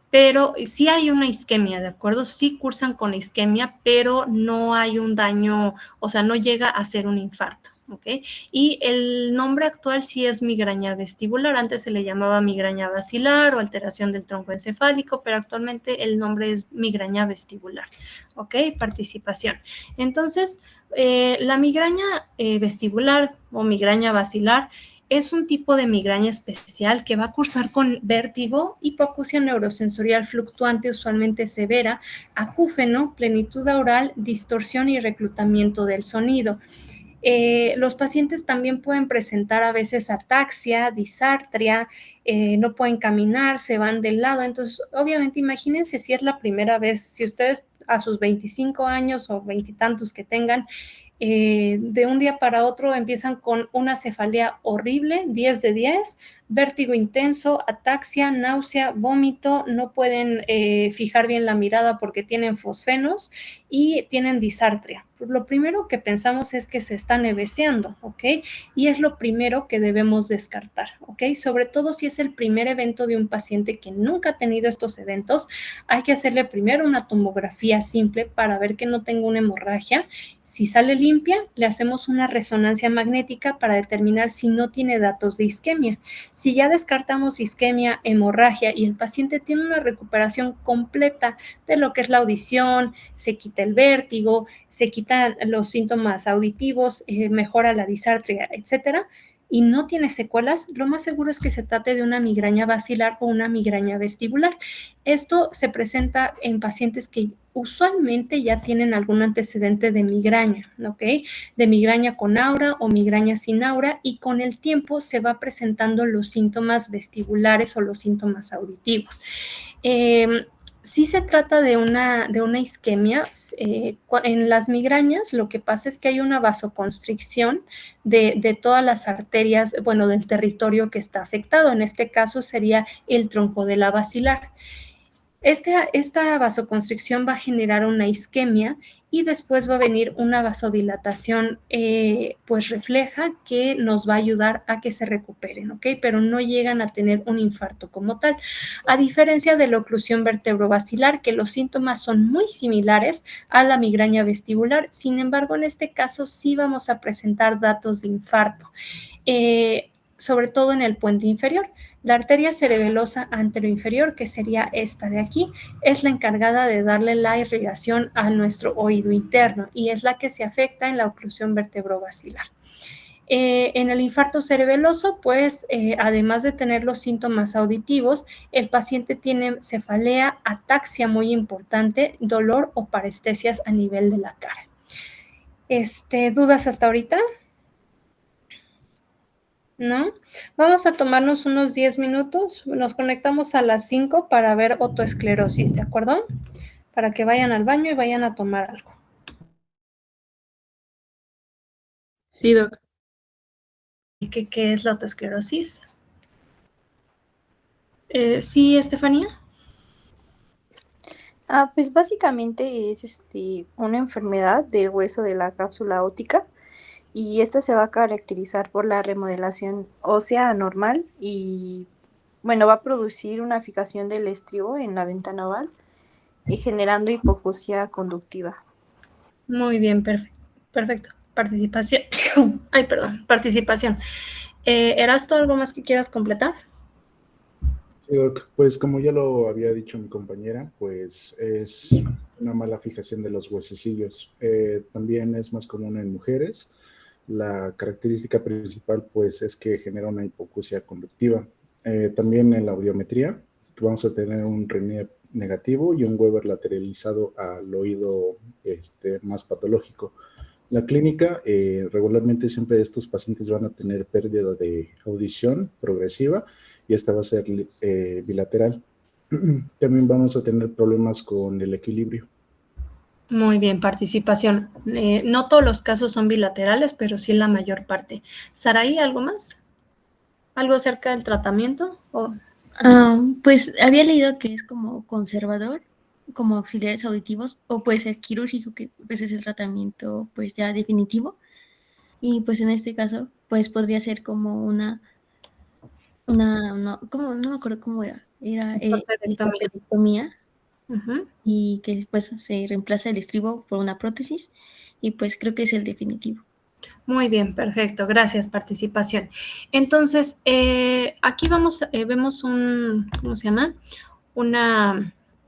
pero sí hay una isquemia, ¿de acuerdo? Sí cursan con isquemia, pero no hay un daño, o sea, no llega a ser un infarto, ¿ok? Y el nombre actual sí es migraña vestibular. Antes se le llamaba migraña basilar o alteración del tronco encefálico, pero actualmente el nombre es migraña vestibular, ¿ok? Participación. Entonces, la migraña vestibular o migraña basilar es un tipo de migraña especial que va a cursar con vértigo, hipoacusia neurosensorial fluctuante usualmente severa, acúfeno, plenitud aural, distorsión y reclutamiento del sonido. Los pacientes también pueden presentar a veces ataxia, disartria, no pueden caminar, se van del lado. Entonces, obviamente, imagínense si es la primera vez, si ustedes a sus 25 años o veintitantos que tengan, De un día para otro empiezan con una cefalea horrible, 10 de 10, vértigo intenso, ataxia, náusea, vómito, no pueden fijar bien la mirada porque tienen fosfenos y tienen disartria. Lo primero que pensamos es que se están ebeceando, ¿ok? Y es lo primero que debemos descartar, ¿ok? Sobre todo si es el primer evento de un paciente que nunca ha tenido estos eventos, hay que hacerle primero una tomografía simple para ver que no tenga una hemorragia. Si sale limpia, le hacemos una resonancia magnética para determinar si no tiene datos de isquemia. Si ya descartamos isquemia, hemorragia y el paciente tiene una recuperación completa de lo que es la audición, se quita el vértigo, se quitan los síntomas auditivos, mejora la disartria, etcétera, y no tiene secuelas, lo más seguro es que se trate de una migraña basilar o una migraña vestibular. Esto se presenta en pacientes que usualmente ya tienen algún antecedente de migraña, ¿ok? De migraña con aura o migraña sin aura, y con el tiempo se va presentando los síntomas vestibulares o los síntomas auditivos. Sí se trata de una isquemia. En las migrañas lo que pasa es que hay una vasoconstricción de todas las arterias, bueno, del territorio que está afectado. En este caso sería el tronco de la basilar. Esta vasoconstricción va a generar una isquemia y después va a venir una vasodilatación, pues refleja, que nos va a ayudar a que se recuperen, ¿ok? Pero no llegan a tener un infarto como tal. A diferencia de la oclusión vertebrovascular, que los síntomas son muy similares a la migraña vestibular, sin embargo, en este caso sí vamos a presentar datos de infarto, sobre todo en el puente inferior. La arteria cerebelosa anteroinferior, que sería esta de aquí, es la encargada de darle la irrigación a nuestro oído interno y es la que se afecta en la oclusión vertebrovascular. En el infarto cerebeloso, pues, además de tener los síntomas auditivos, el paciente tiene cefalea, ataxia muy importante, dolor o parestesias a nivel de la cara. ¿Dudas hasta ahorita? ¿No? Vamos a tomarnos unos 10 minutos, nos conectamos a las 5 para ver otoesclerosis, ¿de acuerdo? Para que vayan al baño y vayan a tomar algo. Sí, doc. ¿Y qué es la otoesclerosis? ¿Sí, Estefanía? Pues básicamente es una enfermedad del hueso de la cápsula óptica y esta se va a caracterizar por la remodelación ósea anormal y, bueno, va a producir una fijación del estribo en la ventana oval y generando hipoacusia conductiva. Muy bien, perfecto. Participación. Ay, perdón, participación. ¿Erasto, algo más que quieras completar? Sí, doc, pues como ya lo había dicho mi compañera, pues es una mala fijación de los huesecillos. También es más común en mujeres. La característica principal pues es que genera una hipoacusia conductiva. También en la audiometría vamos a tener un Renier negativo y un Weber lateralizado al oído más patológico. La clínica, regularmente siempre estos pacientes van a tener pérdida de audición progresiva y esta va a ser bilateral. También vamos a tener problemas con el equilibrio. Muy bien, participación. No todos los casos son bilaterales, pero sí la mayor parte. Saraí, ¿algo más? ¿Algo acerca del tratamiento? Pues había leído que es como conservador, como auxiliares auditivos, o puede ser quirúrgico, que pues es el tratamiento pues ya definitivo. Y pues en este caso, pues podría ser como como, no me acuerdo cómo era histerectomía, y que pues se reemplaza el estribo por una prótesis, y pues creo que es el definitivo. Muy bien, perfecto. Gracias, participación. Entonces, aquí vemos ¿cómo se llama?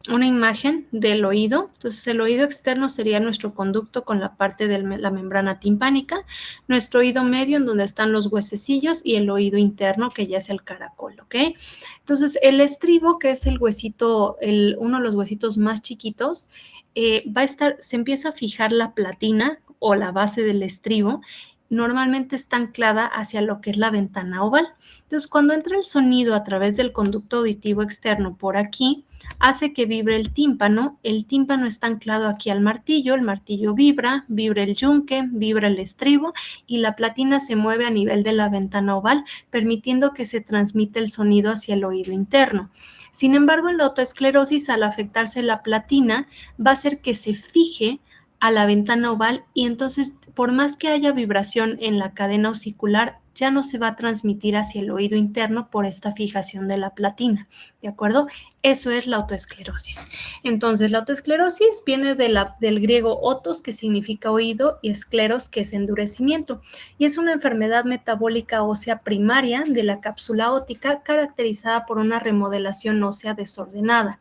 Una imagen del oído. Entonces, el oído externo sería nuestro conducto con la parte de la membrana timpánica, nuestro oído medio en donde están los huesecillos y el oído interno que ya es el caracol, ¿ok? Entonces, el estribo, que es el huesito, uno de los huesitos más chiquitos, se empieza a fijar la platina o la base del estribo normalmente está anclada hacia lo que es la ventana oval. Entonces, cuando entra el sonido a través del conducto auditivo externo por aquí, hace que vibre el tímpano está anclado aquí al martillo, el martillo vibra el yunque, vibra el estribo y la platina se mueve a nivel de la ventana oval, permitiendo que se transmita el sonido hacia el oído interno. Sin embargo, en la otoesclerosis, al afectarse la platina, va a hacer que se fije a la ventana oval y entonces, por más que haya vibración en la cadena osicular, ya no se va a transmitir hacia el oído interno por esta fijación de la platina, ¿de acuerdo? Eso es la otoesclerosis. Entonces, la otoesclerosis viene del griego otos, que significa oído, y escleros, que es endurecimiento, y es una enfermedad metabólica ósea primaria de la cápsula óptica caracterizada por una remodelación ósea desordenada.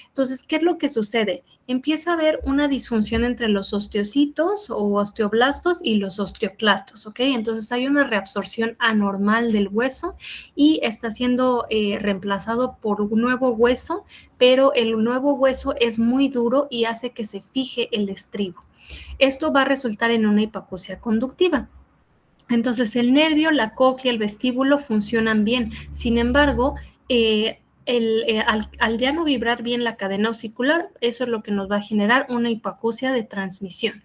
Entonces, ¿qué es lo que sucede? Empieza a haber una disfunción entre los osteocitos o osteoblastos y los osteoclastos, ¿ok? Entonces hay una reabsorción anormal del hueso y está siendo reemplazado por un nuevo hueso, pero el nuevo hueso es muy duro y hace que se fije el estribo. Esto va a resultar en una hipacusia conductiva. Entonces el nervio, la cóclea, el vestíbulo funcionan bien. Sin embargo, al ya no vibrar bien la cadena osicular, eso es lo que nos va a generar una hipoacusia de transmisión.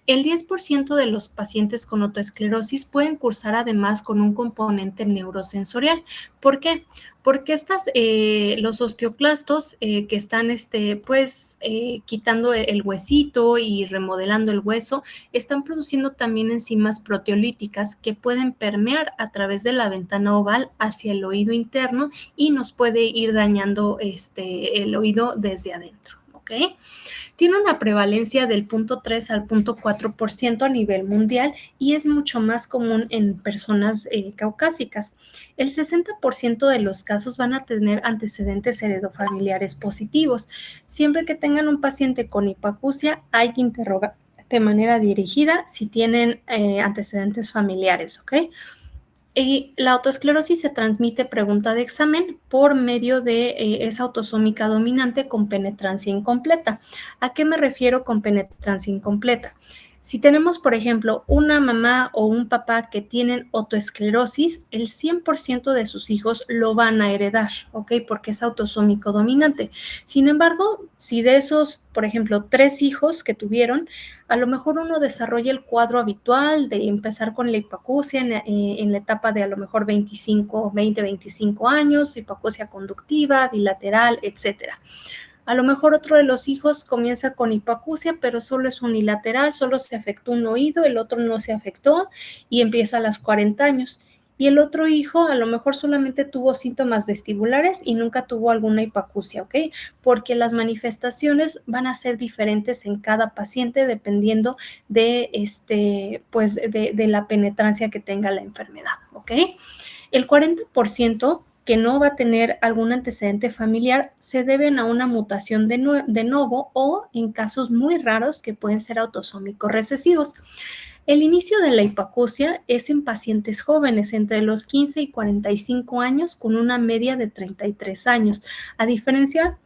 El 10% de los pacientes con otoesclerosis pueden cursar además con un componente neurosensorial. ¿Por qué? Porque los osteoclastos que están quitando el huesito y remodelando el hueso, están produciendo también enzimas proteolíticas que pueden permear a través de la ventana oval hacia el oído interno y nos puede ir dañando el oído desde adentro, ¿ok? Tiene una prevalencia del 0.3 al 0.4% a nivel mundial y es mucho más común en personas caucásicas. El 60% de los casos van a tener antecedentes heredofamiliares positivos. Siempre que tengan un paciente con hipoacusia, hay que interrogar de manera dirigida si tienen antecedentes familiares, ¿ok? Y la autoesclerosis se transmite, pregunta de examen, por medio de esa autosómica dominante con penetrancia incompleta. ¿A qué me refiero con penetrancia incompleta? Si tenemos, por ejemplo, una mamá o un papá que tienen otoesclerosis, el 100% de sus hijos lo van a heredar, ¿ok? Porque es autosómico dominante. Sin embargo, si de esos, por ejemplo, 3 hijos que tuvieron, a lo mejor uno desarrolla el cuadro habitual de empezar con la hipoacusia en la etapa de a lo mejor 25 años, hipoacusia conductiva, bilateral, etcétera. A lo mejor otro de los hijos comienza con hipoacusia, pero solo es unilateral, solo se afectó un oído, el otro no se afectó y empieza a los 40 años. Y el otro hijo a lo mejor solamente tuvo síntomas vestibulares y nunca tuvo alguna hipoacusia, ¿ok? Porque las manifestaciones van a ser diferentes en cada paciente dependiendo de, de la penetrancia que tenga la enfermedad, ¿ok? El 40% que no va a tener algún antecedente familiar se deben a una mutación de novo o en casos muy raros que pueden ser autosómicos recesivos. El inicio de la hipoacusia es en pacientes jóvenes entre los 15 y 45 años con una media de 33 años, a diferencia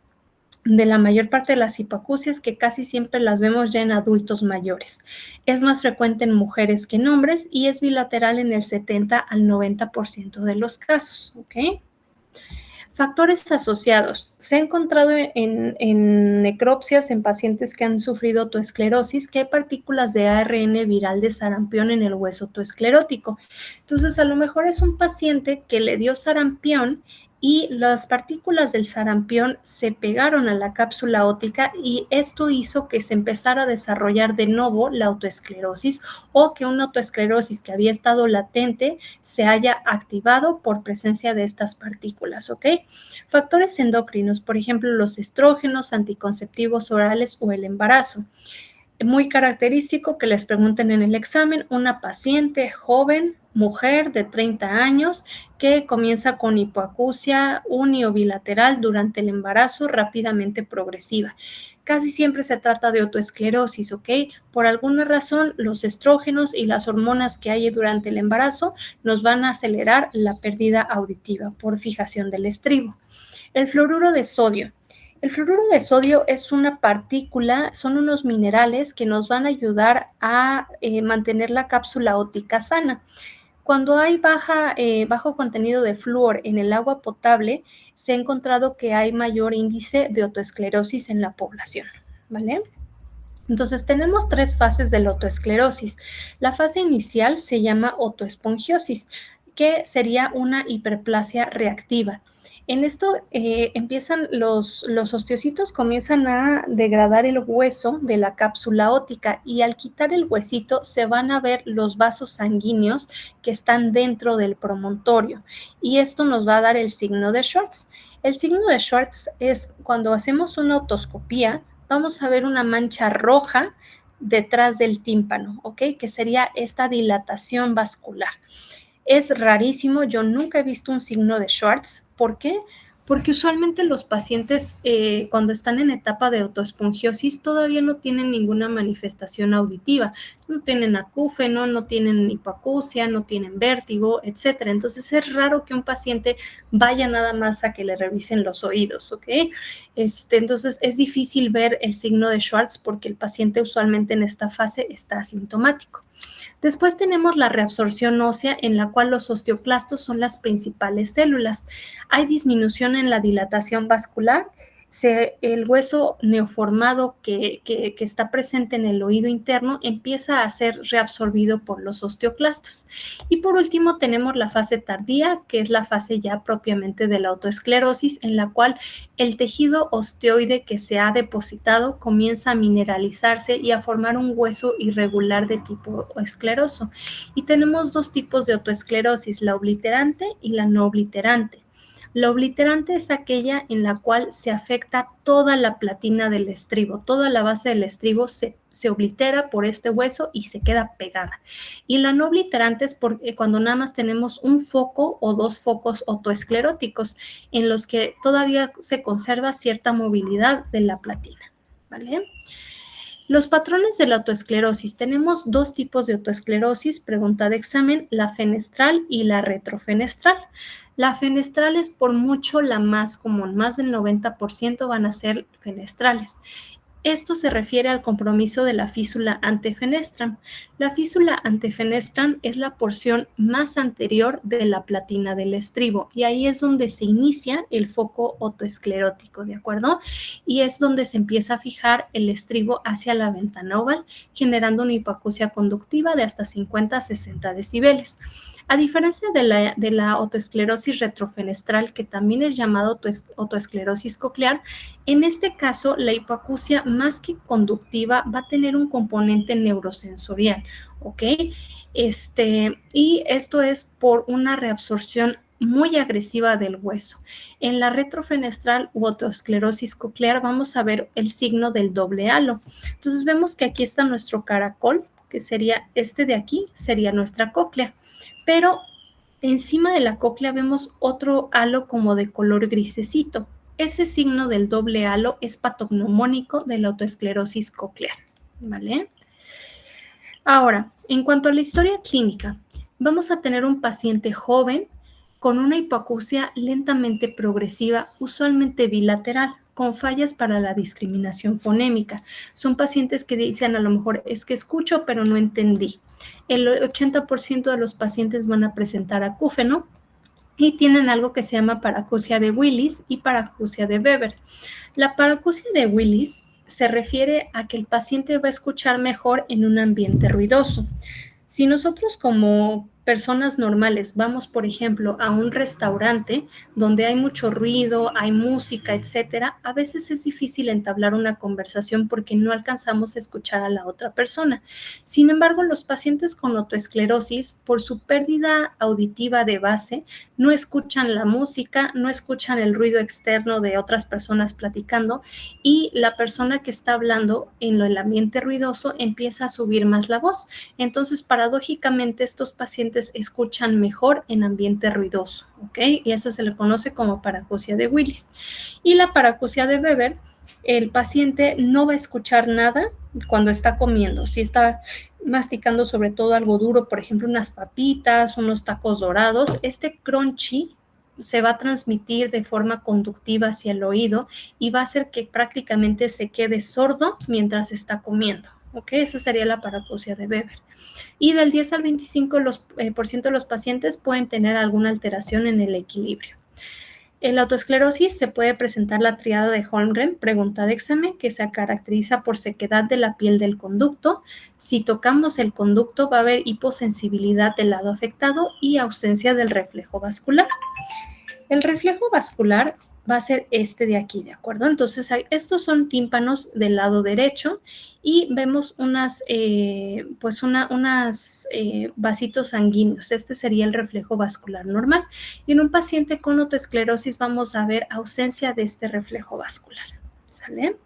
de la mayor parte de las hipoacusias que casi siempre las vemos ya en adultos mayores. Es más frecuente en mujeres que en hombres y es bilateral en el 70 al 90% de los casos, ¿ok? Factores asociados. Se ha encontrado en necropsias en pacientes que han sufrido otoesclerosis que hay partículas de ARN viral de sarampión en el hueso otoesclerótico. Entonces, a lo mejor es un paciente que le dio sarampión y las partículas del sarampión se pegaron a la cápsula óptica y esto hizo que se empezara a desarrollar de nuevo la autoesclerosis o que una autoesclerosis que había estado latente se haya activado por presencia de estas partículas, ¿ok? Factores endocrinos, por ejemplo, los estrógenos, anticonceptivos orales o el embarazo. Muy característico que les pregunten en el examen, una paciente joven, mujer de 30 años que comienza con hipoacusia uni o bilateral durante el embarazo rápidamente progresiva. Casi siempre se trata de otoesclerosis, ¿ok? Por alguna razón, los estrógenos y las hormonas que hay durante el embarazo nos van a acelerar la pérdida auditiva por fijación del estribo. El fluoruro de sodio. El fluoruro de sodio es una partícula, son unos minerales que nos van a ayudar a mantener la cápsula óptica sana. Cuando hay bajo contenido de flúor en el agua potable, se ha encontrado que hay mayor índice de otoesclerosis en la población, ¿vale? Entonces, tenemos 3 fases de la otoesclerosis. La fase inicial se llama otoespongiosis, que sería una hiperplasia reactiva. En esto empiezan los osteocitos comienzan a degradar el hueso de la cápsula óptica y al quitar el huesito se van a ver los vasos sanguíneos que están dentro del promontorio y esto nos va a dar el signo de Schwartz. El signo de Schwartz es cuando hacemos una otoscopía, vamos a ver una mancha roja detrás del tímpano, ¿ok? Que sería esta dilatación vascular. Es rarísimo, yo nunca he visto un signo de Schwartz. ¿Por qué? Porque usualmente los pacientes cuando están en etapa de otoespongiosis todavía no tienen ninguna manifestación auditiva, no tienen acúfeno, no tienen hipoacusia, no tienen vértigo, etcétera. Entonces es raro que un paciente vaya nada más a que le revisen los oídos, ¿ok? Entonces es difícil ver el signo de Schwartz porque el paciente usualmente en esta fase está asintomático. Después tenemos la reabsorción ósea en la cual los osteoclastos son las principales células. Hay disminución en la dilatación vascular. El hueso neoformado que está presente en el oído interno empieza a ser reabsorbido por los osteoclastos. Y por último tenemos la fase tardía, que es la fase ya propiamente de la otoesclerosis, en la cual el tejido osteoide que se ha depositado comienza a mineralizarse y a formar un hueso irregular de tipo escleroso. Y tenemos 2 tipos de otoesclerosis, la obliterante y la no obliterante. La obliterante es aquella en la cual se afecta toda la platina del estribo, toda la base del estribo se oblitera por este hueso y se queda pegada. Y la no obliterante es cuando nada más tenemos un foco o 2 focos otoescleróticos en los que todavía se conserva cierta movilidad de la platina, ¿vale? Los patrones de la otoesclerosis. Tenemos 2 tipos de otoesclerosis, pregunta de examen, la fenestral y la retrofenestral. La fenestral es por mucho la más común, más del 90% van a ser fenestrales. Esto se refiere al compromiso de la físula antefenestram. La físula antefenestram es la porción más anterior de la platina del estribo y ahí es donde se inicia el foco otoesclerótico, ¿de acuerdo? Y es donde se empieza a fijar el estribo hacia la ventana oval, generando una hipoacusia conductiva de hasta 50 a 60 decibeles. A diferencia de la otoesclerosis retrofenestral, que también es llamada otoesclerosis coclear, en este caso la hipoacusia más que conductiva va a tener un componente neurosensorial, ¿ok? Y esto es por una reabsorción muy agresiva del hueso. En la retrofenestral u otoesclerosis coclear vamos a ver el signo del doble halo. Entonces vemos que aquí está nuestro caracol, que sería este de aquí, sería nuestra cóclea. Pero encima de la cóclea vemos otro halo como de color grisecito. Ese signo del doble halo es patognomónico de la otoesclerosis coclear, ¿vale? Ahora, en cuanto a la historia clínica, vamos a tener un paciente joven con una hipoacusia lentamente progresiva, usualmente bilateral, con fallas para la discriminación fonémica. Son pacientes que dicen a lo mejor es que escucho pero no entendí. El 80% de los pacientes van a presentar acúfeno y tienen algo que se llama paracusia de Willis y paracusia de Weber. La paracusia de Willis se refiere a que el paciente va a escuchar mejor en un ambiente ruidoso. Si nosotros como personas normales vamos, por ejemplo, a un restaurante donde hay mucho ruido, hay música, etcétera, a veces es difícil entablar una conversación porque no alcanzamos a escuchar a la otra persona. Sin embargo, los pacientes con otoesclerosis, por su pérdida auditiva de base, no escuchan la música, no escuchan el ruido externo de otras personas platicando y la persona que está hablando en el ambiente ruidoso empieza a subir más la voz. Entonces, paradójicamente, estos pacientes escuchan mejor en ambiente ruidoso, ¿ok? Y eso se le conoce como paracusia de Willis. Y la paracusia de Weber, el paciente no va a escuchar nada cuando está comiendo. Si está masticando sobre todo algo duro, por ejemplo, unas papitas, unos tacos dorados, este crunchy se va a transmitir de forma conductiva hacia el oído y va a hacer que prácticamente se quede sordo mientras está comiendo. ¿Ok? Esa sería la paracusia de Weber. Y del 10 al 25% de los pacientes pueden tener alguna alteración en el equilibrio. En la autoesclerosis se puede presentar la triada de Holmgren, pregunta de examen, que se caracteriza por sequedad de la piel del conducto. Si tocamos el conducto va a haber hiposensibilidad del lado afectado y ausencia del reflejo vascular. El reflejo vascular va a ser este de aquí, ¿de acuerdo? Entonces, estos son tímpanos del lado derecho y vemos unos vasitos sanguíneos. Este sería el reflejo vascular normal. Y en un paciente con autoesclerosis vamos a ver ausencia de este reflejo vascular. ¿Sale?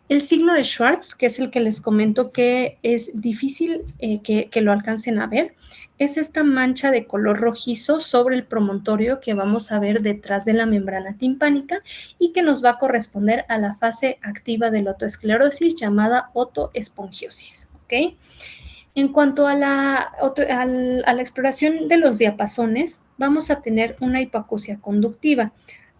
El signo de Schwartz, que es el que les comento que es difícil que lo alcancen a ver, es esta mancha de color rojizo sobre el promontorio que vamos a ver detrás de la membrana timpánica y que nos va a corresponder a la fase activa de la autoesclerosis llamada otoespongiosis. ¿Ok? En cuanto a la exploración de los diapasones, vamos a tener una hipoacusia conductiva.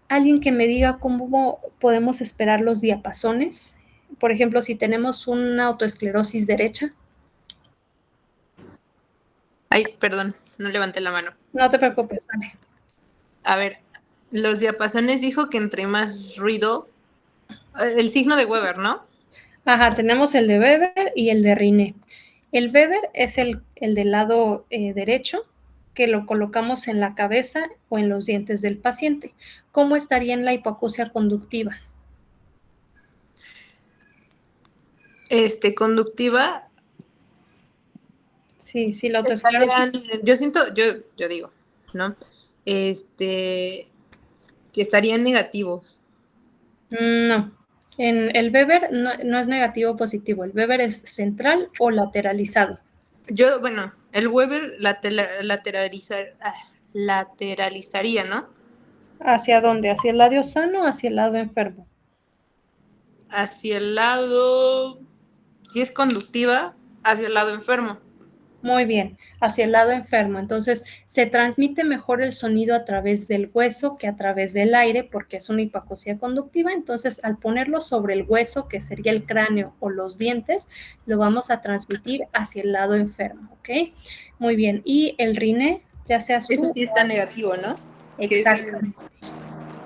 Alguien que me diga cómo podemos esperar los diapasones. Por ejemplo, si tenemos una autoesclerosis derecha. Ay, perdón, no levanté la mano. No te preocupes, dale. A ver, los diapasones dijo que entre más ruido, el signo de Weber, ¿no? Ajá, tenemos el de Weber y el de Rinne. El Weber es el del lado derecho, que lo colocamos en la cabeza o en los dientes del paciente. ¿Cómo estaría en la hipoacusia conductiva? Conductiva. Sí, la autoesclerosis. Yo siento, yo digo, ¿no? Que estarían negativos. No. En el Weber no es negativo o positivo. El Weber es central o lateralizado. El Weber lateralizaría, ¿no? ¿Hacia dónde? ¿Hacia el lado sano o hacia el lado enfermo? Hacia el lado, si es conductiva, hacia el lado enfermo. Muy bien, hacia el lado enfermo. Entonces, se transmite mejor el sonido a través del hueso que a través del aire porque es una hipoacusia conductiva. Entonces, al ponerlo sobre el hueso, que sería el cráneo o los dientes, lo vamos a transmitir hacia el lado enfermo, ¿ok? Muy bien. Y el Rinne, ya seas tú. Eso sí está negativo, ¿no? Exactamente.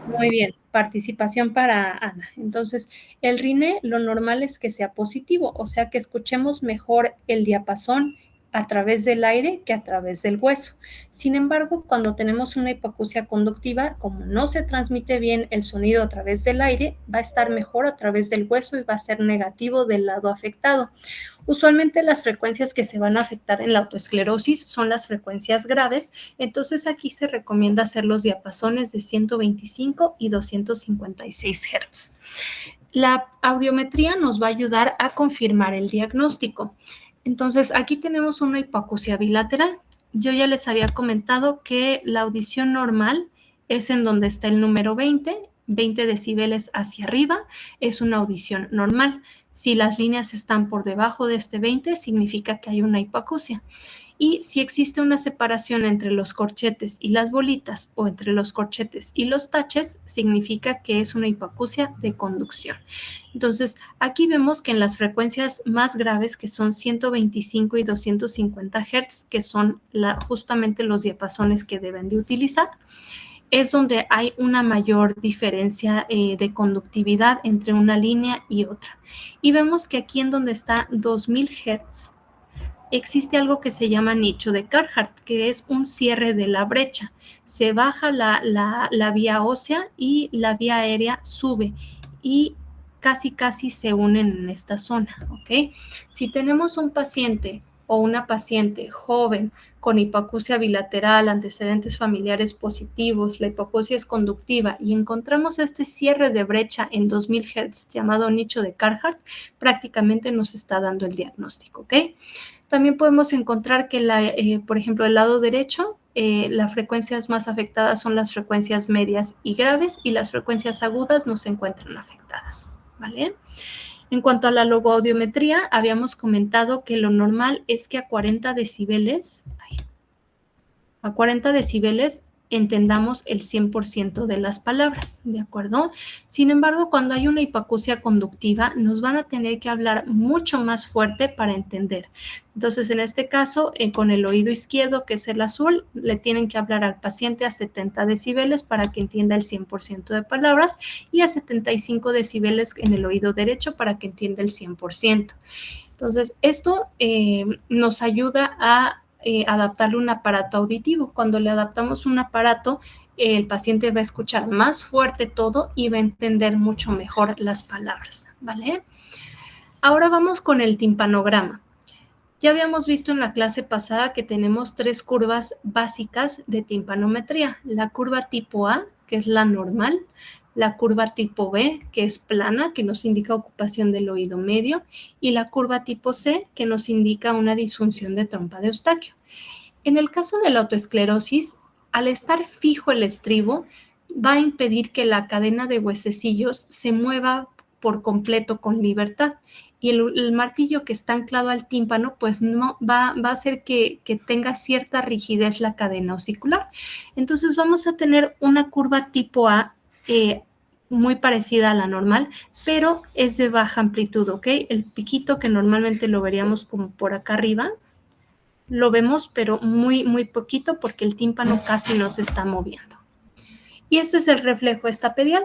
Muy bien, participación para Ana. Entonces, el Rinne, lo normal es que sea positivo, o sea que escuchemos mejor el diapasón a través del aire que a través del hueso. Sin embargo, cuando tenemos una hipoacusia conductiva, como no se transmite bien el sonido a través del aire, va a estar mejor a través del hueso y va a ser negativo del lado afectado. Usualmente las frecuencias que se van a afectar en la autoesclerosis son las frecuencias graves, entonces aquí se recomienda hacer los diapasones de 125 y 256 Hz. La audiometría nos va a ayudar a confirmar el diagnóstico. Entonces, aquí tenemos una hipoacusia bilateral. Yo ya les había comentado que la audición normal es en donde está el número 20 decibeles hacia arriba, es una audición normal. Si las líneas están por debajo de este 20, significa que hay una hipoacusia. Y si existe una separación entre los corchetes y las bolitas o entre los corchetes y los taches, significa que es una hipoacusia de conducción. Entonces, aquí vemos que en las frecuencias más graves, que son 125 y 250 Hz, que son justamente los diapasones que deben de utilizar, es donde hay una mayor diferencia de conductividad entre una línea y otra. Y vemos que aquí en donde está 2000 Hz, existe algo que se llama nicho de Carhart, que es un cierre de la brecha. Se baja la vía ósea y la vía aérea sube y casi se unen en esta zona, ¿ok? Si tenemos un paciente o una paciente joven con hipoacusia bilateral, antecedentes familiares positivos, la hipoacusia es conductiva y encontramos este cierre de brecha en 2000 Hz llamado nicho de Carhart, prácticamente nos está dando el diagnóstico, ¿ok? También podemos encontrar que, por ejemplo, el lado derecho, las frecuencias más afectadas son las frecuencias medias y graves y las frecuencias agudas no se encuentran afectadas, ¿vale? En cuanto a la logoaudiometría, habíamos comentado que lo normal es que a 40 decibeles entendamos el 100% de las palabras, ¿de acuerdo? Sin embargo, cuando hay una hipoacusia conductiva, nos van a tener que hablar mucho más fuerte para entender. Entonces, en este caso, con el oído izquierdo, que es el azul, le tienen que hablar al paciente a 70 decibeles para que entienda el 100% de palabras y a 75 decibeles en el oído derecho para que entienda el 100%. Entonces, esto nos ayuda a adaptarle un aparato auditivo. Cuando le adaptamos un aparato, el paciente va a escuchar más fuerte todo y va a entender mucho mejor las palabras, ¿vale? Ahora vamos con el timpanograma. Ya habíamos visto en la clase pasada que tenemos 3 curvas básicas de timpanometría. La curva tipo A, que es la normal, la curva tipo B, que es plana, que nos indica ocupación del oído medio, y la curva tipo C, que nos indica una disfunción de trompa de Eustaquio. En el caso de la autoesclerosis, al estar fijo el estribo, va a impedir que la cadena de huesecillos se mueva por completo con libertad. Y el martillo que está anclado al tímpano, pues no va a hacer que tenga cierta rigidez la cadena osicular. Entonces vamos a tener una curva tipo A muy parecida a la normal, pero es de baja amplitud, ¿ok? El piquito que normalmente lo veríamos como por acá arriba, lo vemos, pero muy, muy poquito porque el tímpano casi no se está moviendo. Y este es el reflejo estapedial.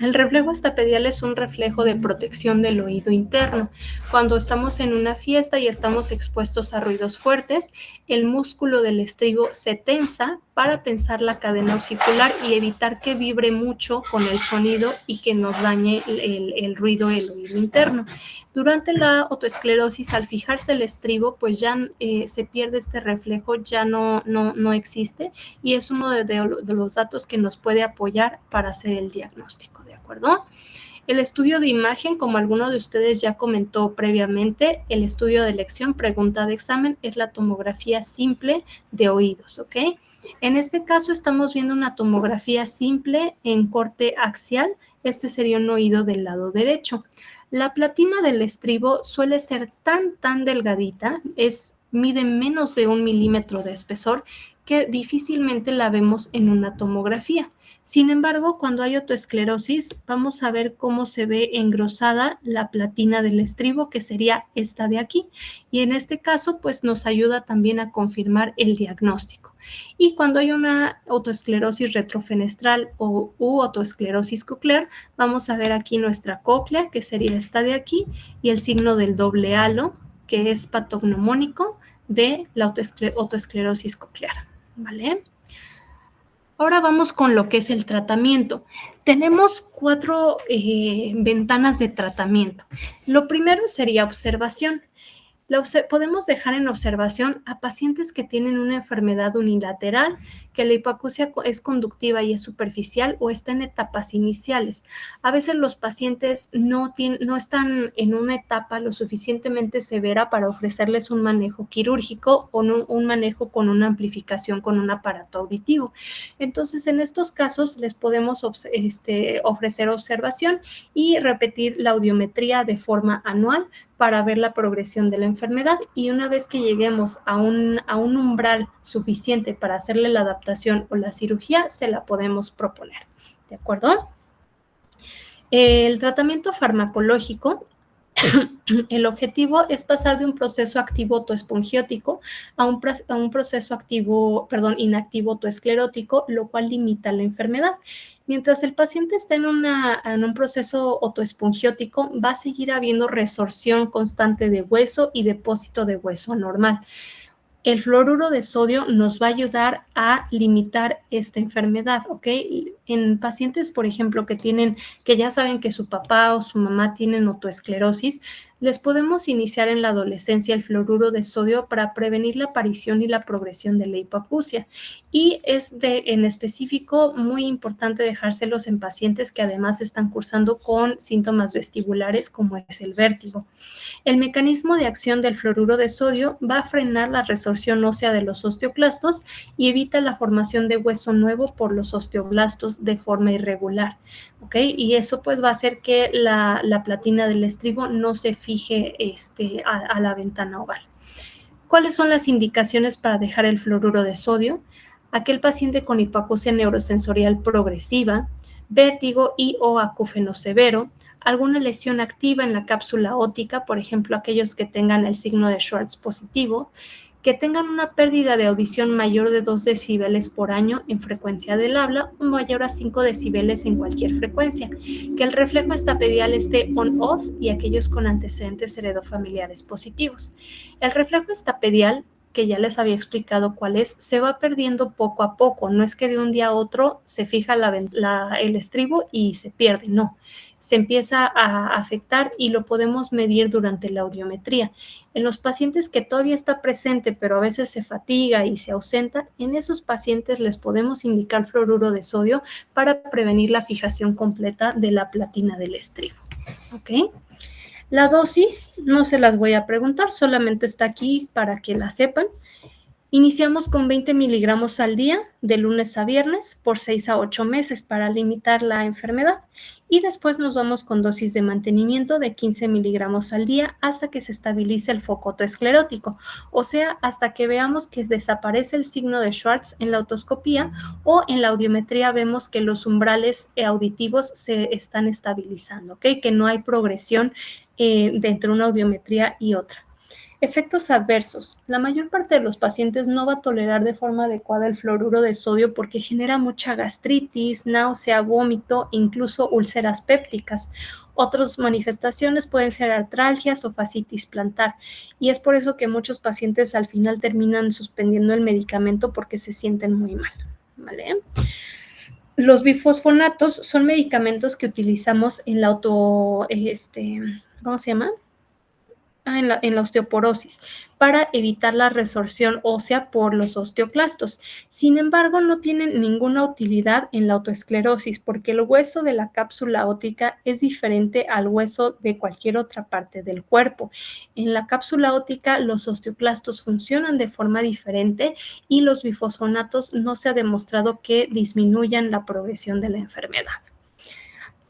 El reflejo estapedial es un reflejo de protección del oído interno. Cuando estamos en una fiesta y estamos expuestos a ruidos fuertes, el músculo del estribo se tensa para tensar la cadena osicular y evitar que vibre mucho con el sonido y que nos dañe el ruido del oído interno. Durante la autoesclerosis, al fijarse el estribo, pues ya se pierde este reflejo, ya no existe, y es uno de los datos que nos puede apoyar para hacer el diagnóstico, ¿de acuerdo? El estudio de imagen, como alguno de ustedes ya comentó previamente, el estudio de elección, pregunta de examen, es la tomografía simple de oídos, ¿ok? En este caso estamos viendo una tomografía simple en corte axial. Este sería un oído del lado derecho. La platina del estribo suele ser tan delgadita, mide menos de 1 milímetro de espesor, que difícilmente la vemos en una tomografía. Sin embargo, cuando hay autoesclerosis, vamos a ver cómo se ve engrosada la platina del estribo, que sería esta de aquí. Y en este caso, pues nos ayuda también a confirmar el diagnóstico. Y cuando hay una autoesclerosis retrofenestral u autoesclerosis coclear, vamos a ver aquí nuestra cóclea, que sería esta de aquí, y el signo del doble halo, que es patognomónico de la autoesclerosis coclear, ¿vale? Ahora vamos con lo que es el tratamiento. Tenemos 4 ventanas de tratamiento. Lo primero sería observación. Podemos dejar en observación a pacientes que tienen una enfermedad unilateral, que la hipoacusia es conductiva y es superficial o está en etapas iniciales. A veces los pacientes no están en una etapa lo suficientemente severa para ofrecerles un manejo quirúrgico o un manejo con una amplificación con un aparato auditivo. Entonces, en estos casos les podemos ofrecer observación y repetir la audiometría de forma anual para ver la progresión de la enfermedad, y una vez que lleguemos a un umbral suficiente para hacerle la adaptación o la cirugía, se la podemos proponer, ¿de acuerdo? El tratamiento farmacológico, el objetivo es pasar de un proceso activo autoespongiótico a un proceso inactivo autoesclerótico, lo cual limita la enfermedad. Mientras el paciente está en un proceso autoespongiótico, va a seguir habiendo resorción constante de hueso y depósito de hueso anormal. El fluoruro de sodio nos va a ayudar a limitar esta enfermedad, ¿ok? En pacientes, por ejemplo, que ya saben que su papá o su mamá tienen autoesclerosis, les podemos iniciar en la adolescencia el fluoruro de sodio para prevenir la aparición y la progresión de la hipoacusia. Y es en específico muy importante dejárselos en pacientes que además están cursando con síntomas vestibulares como es el vértigo. El mecanismo de acción del fluoruro de sodio va a frenar la resorción ósea de los osteoclastos y evita la formación de hueso nuevo por los osteoblastos de forma irregular, ¿ok? Y eso pues va a hacer que la platina del estribo no se fije a la ventana oval. ¿Cuáles son las indicaciones para dejar el fluoruro de sodio? aquel paciente con hipoacusia neurosensorial progresiva, vértigo y o acúfeno severo, alguna lesión activa en la cápsula óptica, por ejemplo, aquellos que tengan el signo de Schwartz positivo, que tengan una pérdida de audición mayor de 2 decibeles por año en frecuencia del habla o mayor a 5 decibeles en cualquier frecuencia, que el reflejo estapedial esté on-off y aquellos con antecedentes heredofamiliares positivos. El reflejo estapedial, que ya les había explicado cuál es, se va perdiendo poco a poco. No es que de un día a otro se fija el estribo y se pierde, no. Se empieza a afectar y lo podemos medir durante la audiometría. En los pacientes que todavía está presente, pero a veces se fatiga y se ausenta, en esos pacientes les podemos indicar fluoruro de sodio para prevenir la fijación completa de la platina del estribo. ¿Ok? La dosis no se las voy a preguntar, solamente está aquí para que la sepan. Iniciamos con 20 miligramos al día de lunes a viernes por 6 a 8 meses para limitar la enfermedad y después nos vamos con dosis de mantenimiento de 15 miligramos al día hasta que se estabilice el foco otoesclerótico, o sea, hasta que veamos que desaparece el signo de Schwartz en la otoscopía o en la audiometría vemos que los umbrales auditivos se están estabilizando, ¿ok? Que no hay progresión entre una audiometría y otra. Efectos adversos. La mayor parte de los pacientes no va a tolerar de forma adecuada el fluoruro de sodio porque genera mucha gastritis, náusea, vómito, incluso úlceras pépticas. Otras manifestaciones pueden ser artralgias o fascitis plantar y es por eso que muchos pacientes al final terminan suspendiendo el medicamento porque se sienten muy mal, ¿vale? Los bifosfonatos son medicamentos que utilizamos en la ¿cómo se llama? En la osteoporosis, para evitar la resorción ósea por los osteoclastos. Sin embargo, no tienen ninguna utilidad en la autoesclerosis porque el hueso de la cápsula óptica es diferente al hueso de cualquier otra parte del cuerpo. En la cápsula óptica, los osteoclastos funcionan de forma diferente y los bifosfonatos no se ha demostrado que disminuyan la progresión de la enfermedad.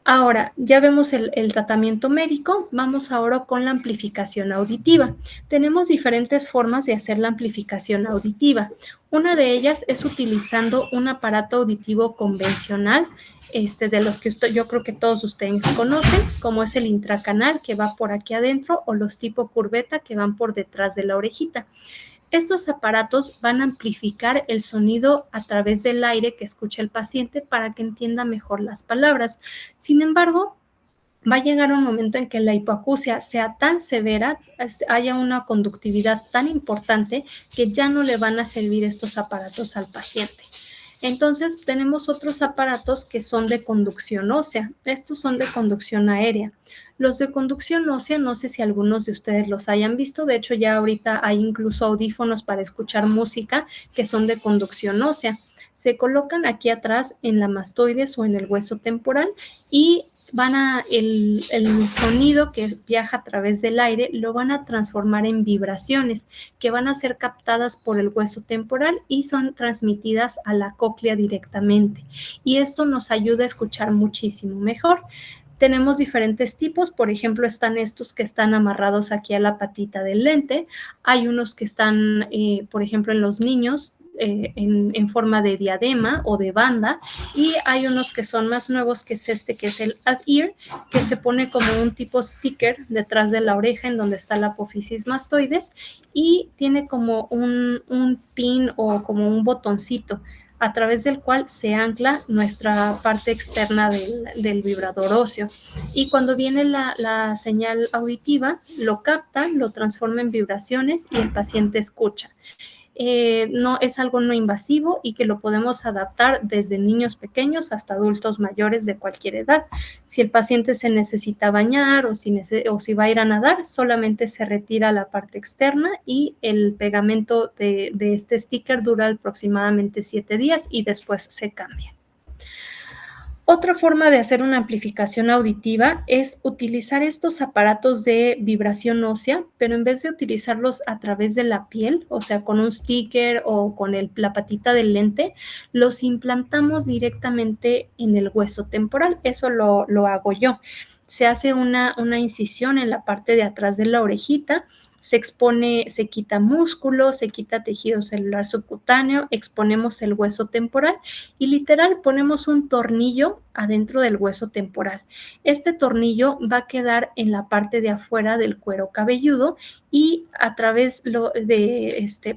Ahora, ya vemos el tratamiento médico, vamos ahora con la amplificación auditiva. Tenemos diferentes formas de hacer la amplificación auditiva. Una de ellas es utilizando un aparato auditivo convencional, de los que yo creo que todos ustedes conocen, como es el intracanal que va por aquí adentro o los tipo curveta que van por detrás de la orejita. Estos aparatos van a amplificar el sonido a través del aire que escucha el paciente para que entienda mejor las palabras. Sin embargo, va a llegar un momento en que la hipoacusia sea tan severa, haya una conductividad tan importante que ya no le van a servir estos aparatos al paciente. Entonces, tenemos otros aparatos que son de conducción ósea. Estos son de conducción aérea. Los de conducción ósea, no sé si algunos de ustedes los hayan visto. De hecho, ya ahorita hay incluso audífonos para escuchar música que son de conducción ósea. Se colocan aquí atrás en la mastoides o en el hueso temporal y el sonido que viaja a través del aire lo van a transformar en vibraciones que van a ser captadas por el hueso temporal y son transmitidas a la cóclea directamente. Y esto nos ayuda a escuchar muchísimo mejor. Tenemos diferentes tipos, por ejemplo, están estos que están amarrados aquí a la patita del lente. Hay unos que están, por ejemplo, en los niños, en forma de diadema o de banda, y hay unos que son más nuevos, que es que es el Ad-Ear, que se pone como un tipo sticker detrás de la oreja en donde está la apófisis mastoides y tiene como un pin o como un botoncito a través del cual se ancla nuestra parte externa del vibrador óseo. Y cuando viene la señal auditiva, lo capta, lo transforma en vibraciones y el paciente escucha. No es algo no invasivo y que lo podemos adaptar desde niños pequeños hasta adultos mayores de cualquier edad. Si el paciente se necesita bañar o si va a ir a nadar, solamente se retira la parte externa y el pegamento de este sticker dura aproximadamente 7 días y después se cambia. Otra forma de hacer una amplificación auditiva es utilizar estos aparatos de vibración ósea, pero en vez de utilizarlos a través de la piel, o sea, con un sticker o con la patita del lente, los implantamos directamente en el hueso temporal. Eso lo hago yo. Se hace una incisión en la parte de atrás de la orejita, se expone, se quita músculo, se quita tejido celular subcutáneo, exponemos el hueso temporal y literal ponemos un tornillo adentro del hueso temporal. Este tornillo va a quedar en la parte de afuera del cuero cabelludo y a través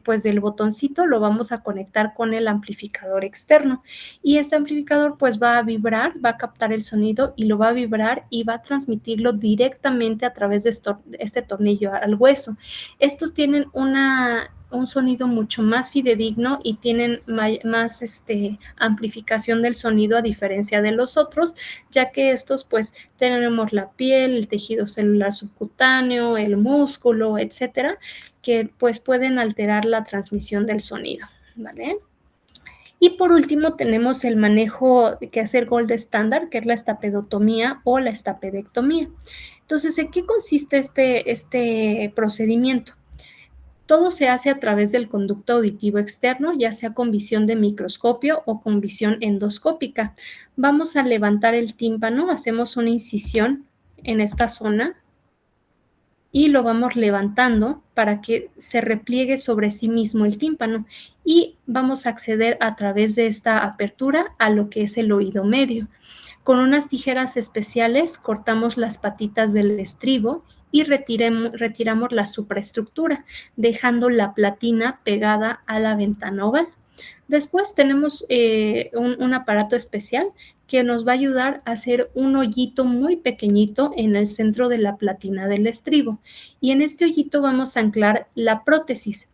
pues del botoncito lo vamos a conectar con el amplificador externo y este amplificador pues va a vibrar, va a captar el sonido y lo va a vibrar y va a transmitirlo directamente a través de este tornillo al hueso. Estos tienen un sonido mucho más fidedigno y tienen más amplificación del sonido a diferencia de los otros, ya que estos pues tenemos la piel, el tejido celular subcutáneo, el músculo, etcétera, que pues pueden alterar la transmisión del sonido, ¿vale? Y por último tenemos el manejo que es el gold standard, que es la estapedotomía o la estapedectomía. Entonces, ¿en qué consiste este procedimiento? Todo se hace a través del conducto auditivo externo, ya sea con visión de microscopio o con visión endoscópica. Vamos a levantar el tímpano, hacemos una incisión en esta zona y lo vamos levantando para que se repliegue sobre sí mismo el tímpano y vamos a acceder a través de esta apertura a lo que es el oído medio. Con unas tijeras especiales cortamos las patitas del estribo y retiramos la supraestructura, dejando la platina pegada a la ventana oval. Después tenemos un aparato especial que nos va a ayudar a hacer un hoyito muy pequeñito en el centro de la platina del estribo. Y en este hoyito vamos a anclar la prótesis.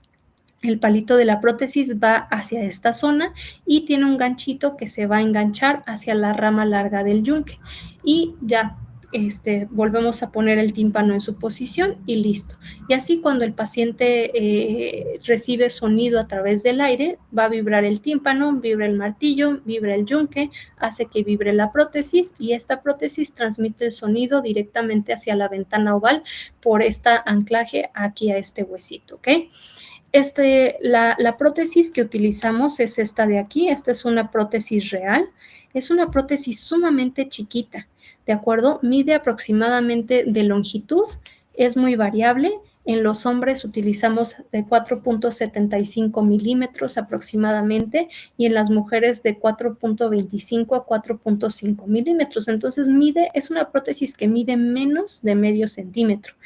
El palito de la prótesis va hacia esta zona y tiene un ganchito que se va a enganchar hacia la rama larga del yunque. Y ya volvemos a poner el tímpano en su posición y listo. Y así cuando el paciente recibe sonido a través del aire, va a vibrar el tímpano, vibra el martillo, vibra el yunque, hace que vibre la prótesis y esta prótesis transmite el sonido directamente hacia la ventana oval por este anclaje aquí a este huesito, ¿ok? La prótesis que utilizamos es esta de aquí. Esta es una prótesis real. Es una prótesis sumamente chiquita, ¿de acuerdo? Mide aproximadamente de longitud, es muy variable. En los hombres utilizamos de 4.75 milímetros aproximadamente y en las mujeres de 4.25 a 4.5 milímetros. Entonces es una prótesis que mide menos de medio centímetro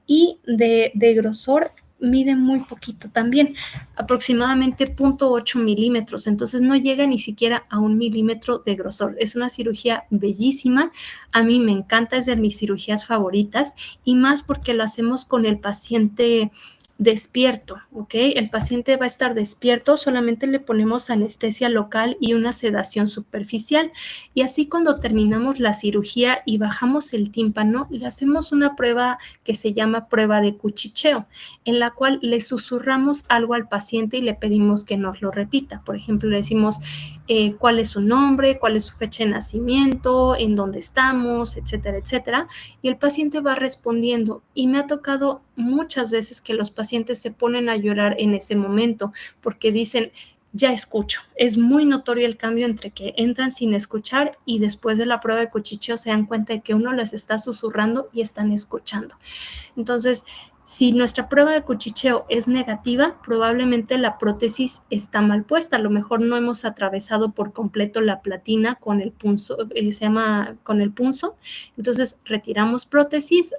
y de grosor mide muy poquito también, aproximadamente 0.8 milímetros, entonces no llega ni siquiera a 1 milímetro de grosor. Es una cirugía bellísima, a mí me encanta, es de mis cirugías favoritas y más porque lo hacemos con el paciente despierto, ¿ok? El paciente va a estar despierto, solamente le ponemos anestesia local y una sedación superficial y así cuando terminamos la cirugía y bajamos el tímpano, le hacemos una prueba que se llama prueba de cuchicheo, en la cual le susurramos algo al paciente y le pedimos que nos lo repita. Por ejemplo, le decimos cuál es su nombre, cuál es su fecha de nacimiento, en dónde estamos, etcétera, etcétera. Y el paciente va respondiendo. Y me ha tocado muchas veces que los pacientes se ponen a llorar en ese momento porque dicen, ya escucho. Es muy notorio el cambio entre que entran sin escuchar y después de la prueba de cuchicheo se dan cuenta de que uno les está susurrando y están escuchando. Entonces, si nuestra prueba de cuchicheo es negativa, probablemente la prótesis está mal puesta. A lo mejor no hemos atravesado por completo la platina con el punzo, se llama con el punzo. Entonces, retiramos prótesis,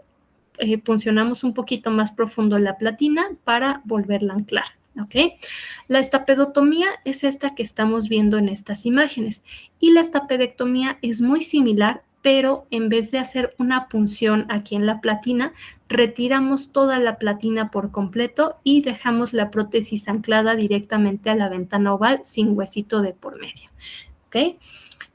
puncionamos un poquito más profundo la platina para volverla a anclar. ¿Ok? La estapedotomía es esta que estamos viendo en estas imágenes y la estapedectomía es muy similar, pero en vez de hacer una punción aquí en la platina, retiramos toda la platina por completo y dejamos la prótesis anclada directamente a la ventana oval sin huesito de por medio. ¿Ok?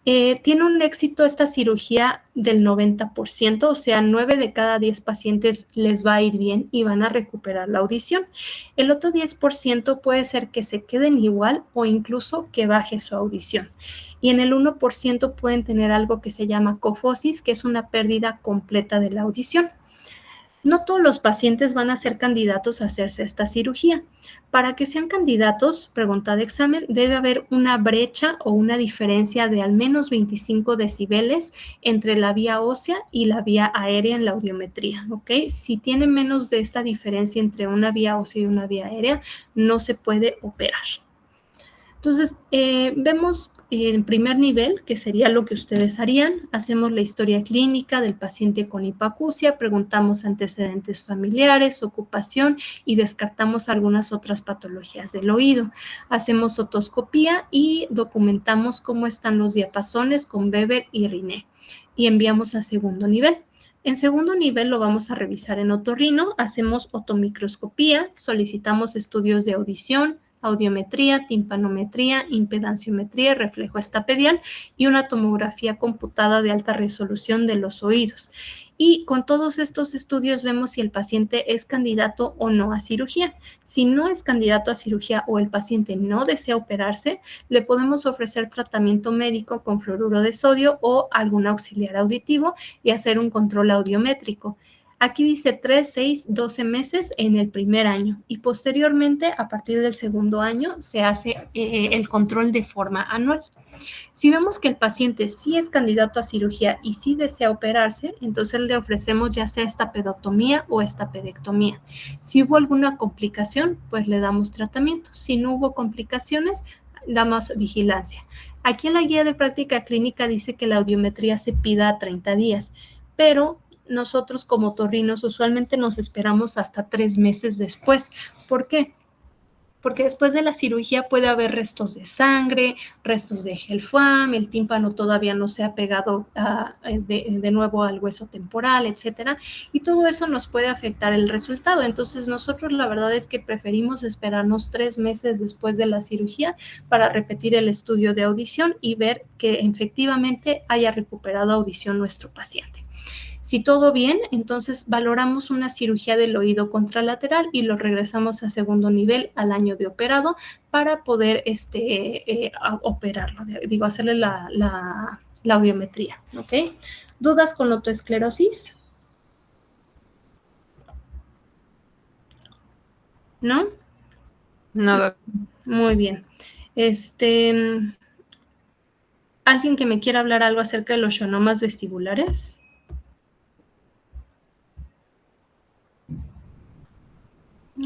Tiene un éxito esta cirugía del 90%, o sea, 9 de cada 10 pacientes les va a ir bien y van a recuperar la audición. El otro 10% puede ser que se queden igual o incluso que baje su audición. Y en el 1% pueden tener algo que se llama cofosis, que es una pérdida completa de la audición. No todos los pacientes van a ser candidatos a hacerse esta cirugía. Para que sean candidatos, pregunta de examen, debe haber una brecha o una diferencia de al menos 25 decibeles entre la vía ósea y la vía aérea en la audiometría, ¿ok? Si tiene menos de esta diferencia entre una vía ósea y una vía aérea, no se puede operar. Entonces, vemos en primer nivel, que sería lo que ustedes harían, hacemos la historia clínica del paciente con hipoacusia, preguntamos antecedentes familiares, ocupación y descartamos algunas otras patologías del oído. Hacemos otoscopía y documentamos cómo están los diapasones con Weber y Riné y enviamos a segundo nivel. En segundo nivel lo vamos a revisar en otorrino, hacemos otomicroscopía, solicitamos estudios de audición, audiometría, timpanometría, impedanciometría, reflejo estapedial y una tomografía computada de alta resolución de los oídos. Y con todos estos estudios vemos si el paciente es candidato o no a cirugía. Si no es candidato a cirugía o el paciente no desea operarse, le podemos ofrecer tratamiento médico con fluoruro de sodio o algún auxiliar auditivo y hacer un control audiométrico. Aquí dice 3, 6, 12 meses en el primer año y posteriormente, a partir del segundo año, se hace el control de forma anual. Si vemos que el paciente sí es candidato a cirugía y sí desea operarse, entonces le ofrecemos ya sea estapedotomía o estapedectomía. Si hubo alguna complicación, pues le damos tratamiento. Si no hubo complicaciones, damos vigilancia. Aquí en la guía de práctica clínica dice que la audiometría se pida a 30 días, pero nosotros como otorrinos usualmente nos esperamos hasta 3 meses después. ¿Por qué? Porque después de la cirugía puede haber restos de sangre, restos de gelfuam, el tímpano todavía no se ha pegado de nuevo al hueso temporal, etcétera, y todo eso nos puede afectar el resultado. Entonces nosotros la verdad es que preferimos esperarnos 3 meses después de la cirugía para repetir el estudio de audición y ver que efectivamente haya recuperado audición nuestro paciente. Si todo bien, entonces valoramos una cirugía del oído contralateral y lo regresamos a segundo nivel al año de operado para poder operarlo, hacerle la audiometría, ¿ok? ¿Dudas con otoesclerosis? ¿No? Nada. Muy bien. ¿Alguien que me quiera hablar algo acerca de los schwannomas vestibulares?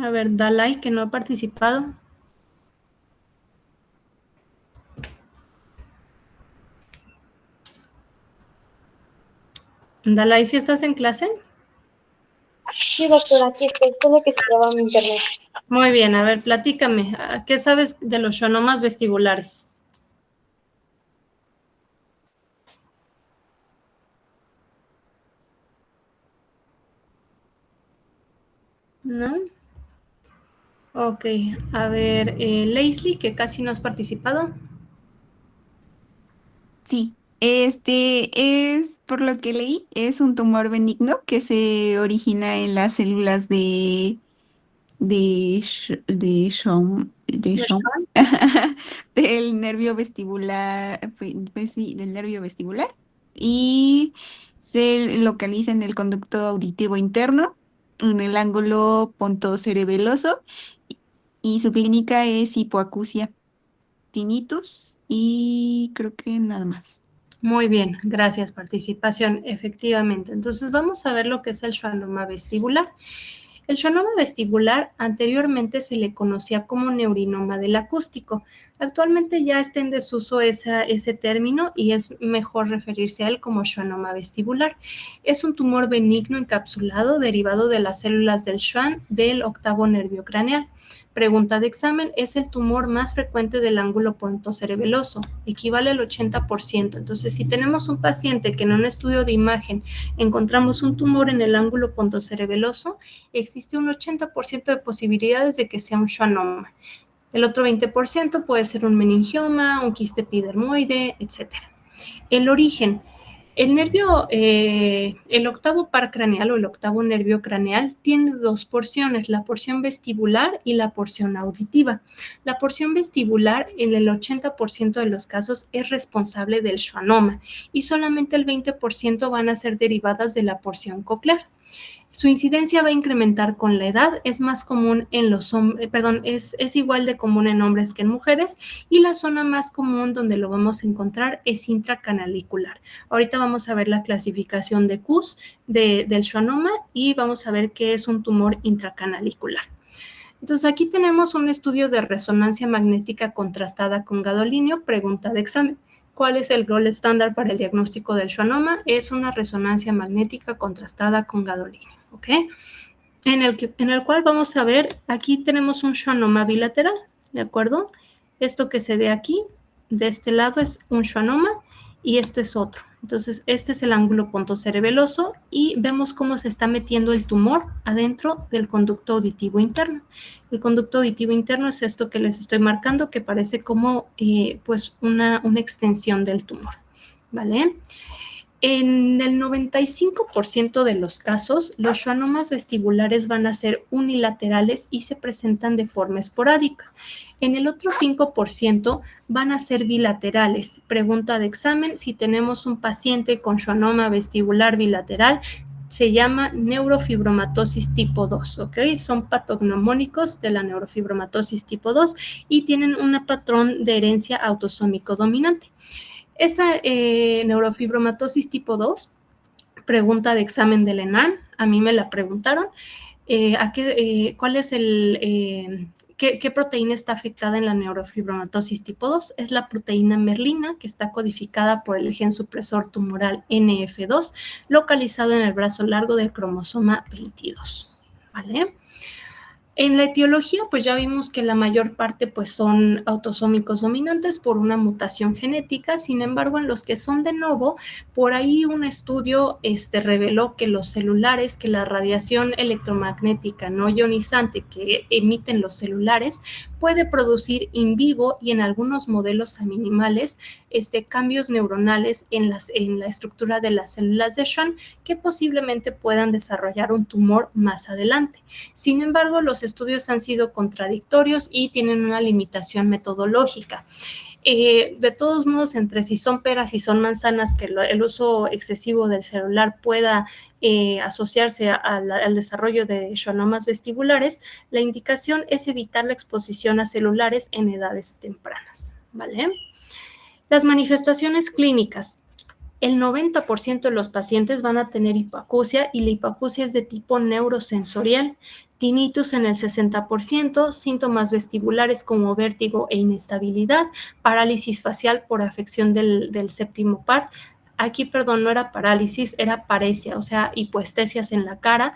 A ver, Dalai, que no ha participado. Dalai, ¿sí estás en clase? Sí, doctora, aquí estoy, solo que se traba mi internet. Muy bien, a ver, platícame. ¿Qué sabes de los schwannomas vestibulares? ¿No? Ok, a ver, Leslie, que casi no has participado. Sí, este es, por lo que leí, es un tumor benigno que se origina en las células de Schwann, del nervio vestibular, pues sí, del nervio vestibular, y se localiza en el conducto auditivo interno, en el ángulo pontocerebeloso, y su clínica es hipoacusia, tinnitus, y creo que nada más. Muy bien, gracias, participación, efectivamente. Entonces vamos a ver lo que es el schwannoma vestibular. El schwannoma vestibular anteriormente se le conocía como neurinoma del acústico. Actualmente ya está en desuso ese término y es mejor referirse a él como schwannoma vestibular. Es un tumor benigno encapsulado derivado de las células del Schwann del octavo nervio craneal. Pregunta de examen, es el tumor más frecuente del ángulo pontocerebeloso, equivale al 80%. Entonces, si tenemos un paciente que en un estudio de imagen encontramos un tumor en el ángulo pontocerebeloso, existe un 80% de posibilidades de que sea un schwannoma. El otro 20% puede ser un meningioma, un quiste epidermoide, etc. El origen. El nervio, el octavo par craneal o el octavo nervio craneal tiene 2 porciones, la porción vestibular y la porción auditiva. La porción vestibular en el 80% de los casos es responsable del schwannoma y solamente el 20% van a ser derivadas de la porción coclear. Su incidencia va a incrementar con la edad, es más común en los hombres, es igual de común en hombres que en mujeres, y la zona más común donde lo vamos a encontrar es intracanalicular. Ahorita vamos a ver la clasificación de Kuhs del schwannoma y vamos a ver qué es un tumor intracanalicular. Entonces, aquí tenemos un estudio de resonancia magnética contrastada con gadolinio, pregunta de examen. ¿Cuál es el gold estándar para el diagnóstico del schwannoma? Es una resonancia magnética contrastada con gadolinio, ¿ok? En el cual vamos a ver, aquí tenemos un schwannoma bilateral, ¿de acuerdo? Esto que se ve aquí, de este lado es un schwannoma y este es otro. Entonces, este es el ángulo pontocerebeloso y vemos cómo se está metiendo el tumor adentro del conducto auditivo interno. El conducto auditivo interno es esto que les estoy marcando, que parece como pues una extensión del tumor, ¿vale? En el 95% de los casos, los schwannomas vestibulares van a ser unilaterales y se presentan de forma esporádica. En el otro 5% van a ser bilaterales. Pregunta de examen, si tenemos un paciente con schwannoma vestibular bilateral, se llama neurofibromatosis tipo 2, ¿ok? Son patognomónicos de la neurofibromatosis tipo 2 y tienen un patrón de herencia autosómico dominante. Esta neurofibromatosis tipo 2, pregunta de examen del ENAN, a mí me la preguntaron, ¿cuál es qué proteína está afectada en la neurofibromatosis tipo 2? Es la proteína merlina, que está codificada por el gen supresor tumoral NF2, localizado en el brazo largo del cromosoma 22, ¿vale? En la etiología, pues ya vimos que la mayor parte pues son autosómicos dominantes por una mutación genética. Sin embargo, en los que son de novo, por ahí un estudio reveló que los celulares, que la radiación electromagnética no ionizante que emiten los celulares puede producir in vivo y en algunos modelos animales cambios neuronales en la estructura de las células de Schwann que posiblemente puedan desarrollar un tumor más adelante. Sin embargo, los estudios han sido contradictorios y tienen una limitación metodológica. De todos modos, entre si son peras y son manzanas, que el uso excesivo del celular pueda asociarse al desarrollo de schwannomas vestibulares, la indicación es evitar la exposición a celulares en edades tempranas, ¿vale? Las manifestaciones clínicas. El 90% de los pacientes van a tener hipoacusia y la hipoacusia es de tipo neurosensorial. Tinnitus en el 60%, síntomas vestibulares como vértigo e inestabilidad, parálisis facial por afección del séptimo par. Aquí, perdón, no era parálisis, era paresia, o sea, hipoestesias en la cara,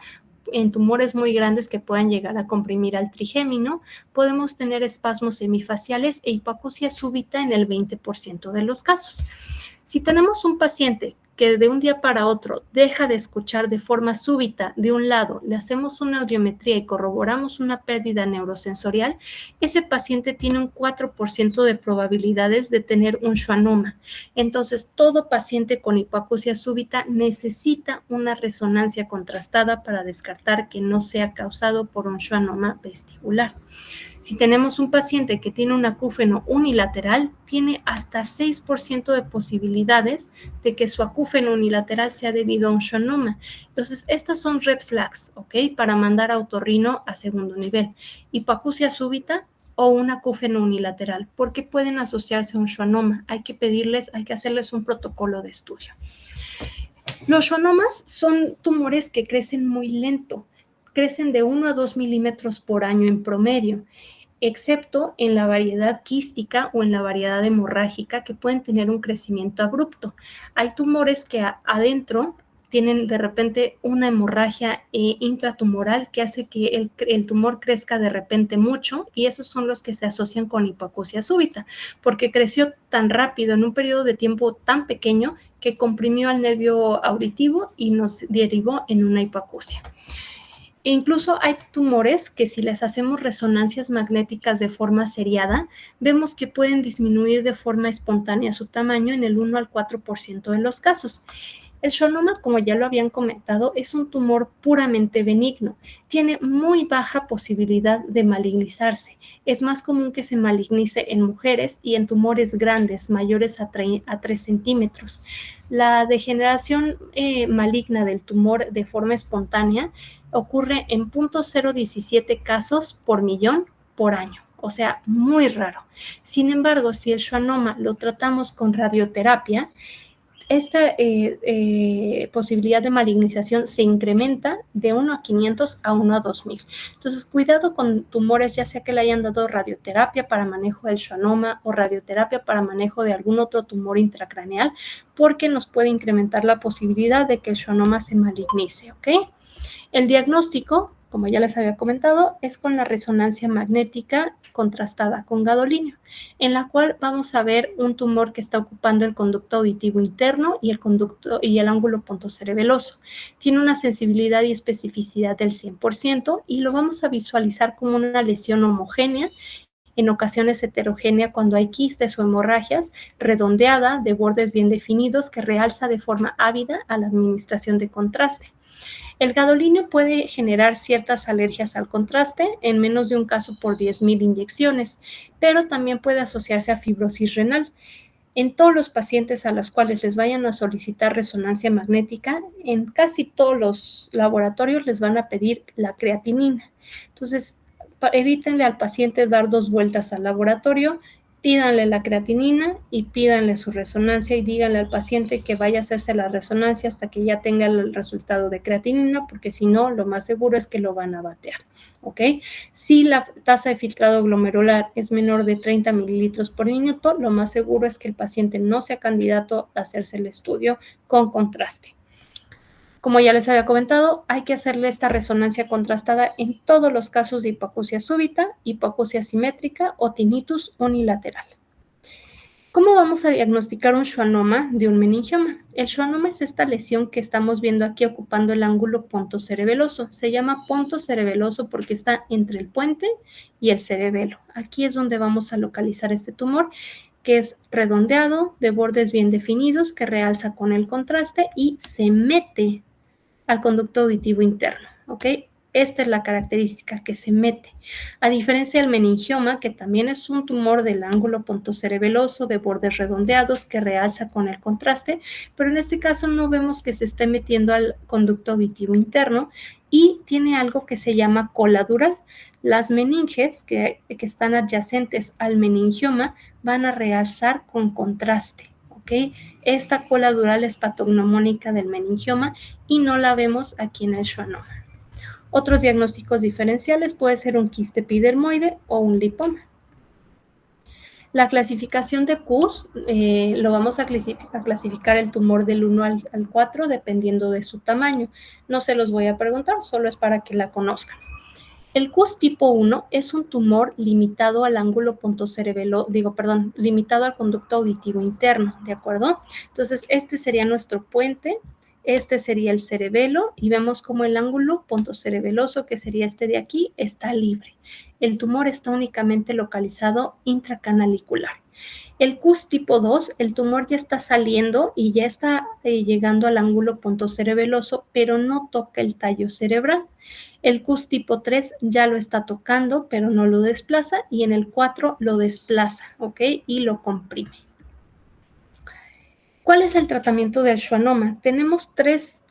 en tumores muy grandes que puedan llegar a comprimir al trigémino. Podemos tener espasmos semifaciales e hipoacusia súbita en el 20% de los casos. Si tenemos un paciente que de un día para otro deja de escuchar de forma súbita de un lado, le hacemos una audiometría y corroboramos una pérdida neurosensorial, ese paciente tiene un 4% de probabilidades de tener un schwannoma. Entonces, todo paciente con hipoacusia súbita necesita una resonancia contrastada para descartar que no sea causado por un schwannoma vestibular. Si tenemos un paciente que tiene un acúfeno unilateral, tiene hasta 6% de posibilidades de que su acúfeno unilateral sea debido a un schwannoma. Entonces, estas son red flags, ¿ok? Para mandar a otorrino a segundo nivel. Hipoacusia súbita o un acúfeno unilateral, porque pueden asociarse a un schwannoma. Hay que hacerles un protocolo de estudio. Los schwannomas son tumores que crecen muy lento. Crecen de 1 a 2 milímetros por año en promedio, excepto en la variedad quística o en la variedad hemorrágica que pueden tener un crecimiento abrupto. Hay tumores que adentro tienen de repente una hemorragia intratumoral que hace que el tumor crezca de repente mucho y esos son los que se asocian con hipoacusia súbita, porque creció tan rápido en un periodo de tiempo tan pequeño que comprimió al nervio auditivo y nos derivó en una hipoacusia. E incluso hay tumores que si les hacemos resonancias magnéticas de forma seriada, vemos que pueden disminuir de forma espontánea su tamaño en el 1 al 4% de los casos. El schwannoma, como ya lo habían comentado, es un tumor puramente benigno. Tiene muy baja posibilidad de malignizarse. Es más común que se malignice en mujeres y en tumores grandes, mayores a 3 centímetros. La degeneración maligna del tumor de forma espontánea ocurre en 0.017 casos por millón por año. O sea, muy raro. Sin embargo, si el schwannoma lo tratamos con radioterapia, esta posibilidad de malignización se incrementa de 1 a 500 a 1 a 2000. Entonces, cuidado con tumores, ya sea que le hayan dado radioterapia para manejo del schwannoma o radioterapia para manejo de algún otro tumor intracraneal, porque nos puede incrementar la posibilidad de que el schwannoma se malignice, ¿ok? El diagnóstico, como ya les había comentado, es con la resonancia magnética contrastada con gadolinio, en la cual vamos a ver un tumor que está ocupando el conducto auditivo interno y el ángulo pontocerebeloso. Tiene una sensibilidad y especificidad del 100% y lo vamos a visualizar como una lesión homogénea, en ocasiones heterogénea cuando hay quistes o hemorragias, redondeada, de bordes bien definidos, que realza de forma ávida a la administración de contraste. El gadolinio puede generar ciertas alergias al contraste, en menos de un caso por 10,000 inyecciones, pero también puede asociarse a fibrosis renal. En todos los pacientes a los cuales les vayan a solicitar resonancia magnética, en casi todos los laboratorios les van a pedir la creatinina. Entonces, evítenle al paciente dar 2 vueltas al laboratorio, pídanle la creatinina y pídanle su resonancia y díganle al paciente que vaya a hacerse la resonancia hasta que ya tenga el resultado de creatinina, porque si no, lo más seguro es que lo van a batear, ¿ok? Si la tasa de filtrado glomerular es menor de 30 mililitros por minuto, lo más seguro es que el paciente no sea candidato a hacerse el estudio con contraste. Como ya les había comentado, hay que hacerle esta resonancia contrastada en todos los casos de hipoacusia súbita, hipoacusia simétrica o tinnitus unilateral. ¿Cómo vamos a diagnosticar un schwannoma de un meningioma? El schwannoma es esta lesión que estamos viendo aquí ocupando el ángulo pontocerebeloso. Se llama pontocerebeloso porque está entre el puente y el cerebelo. Aquí es donde vamos a localizar este tumor, que es redondeado, de bordes bien definidos, que realza con el contraste y se mete al conducto auditivo interno, ¿ok? Esta es la característica, que se mete. A diferencia del meningioma, que también es un tumor del ángulo pontocerebeloso de bordes redondeados que realza con el contraste, pero en este caso no vemos que se esté metiendo al conducto auditivo interno y tiene algo que se llama cola dural. Las meninges que están adyacentes al meningioma van a realzar con contraste. ¿Okay? Esta cola dural es patognomónica del meningioma y no la vemos aquí en el schwannoma. Otros diagnósticos diferenciales puede ser un quiste epidermoide o un lipoma. La clasificación de Kuhs lo vamos a clasificar el tumor del 1 al 4 dependiendo de su tamaño. No se los voy a preguntar, solo es para que la conozcan. El Kuhs tipo 1 es un tumor limitado al ángulo limitado al conducto auditivo interno, ¿de acuerdo? Entonces, este sería nuestro puente, este sería el cerebelo y vemos como el ángulo pontocerebeloso, que sería este de aquí, está libre. El tumor está únicamente localizado intracanalicular. El Kuhs tipo 2, el tumor ya está saliendo y ya está llegando al ángulo pontocerebeloso, pero no toca el tallo cerebral. El Kuhs tipo 3 ya lo está tocando, pero no lo desplaza, y en el 4 lo desplaza, ¿ok? Y lo comprime. ¿Cuál es el tratamiento del schwannoma? Tenemos 3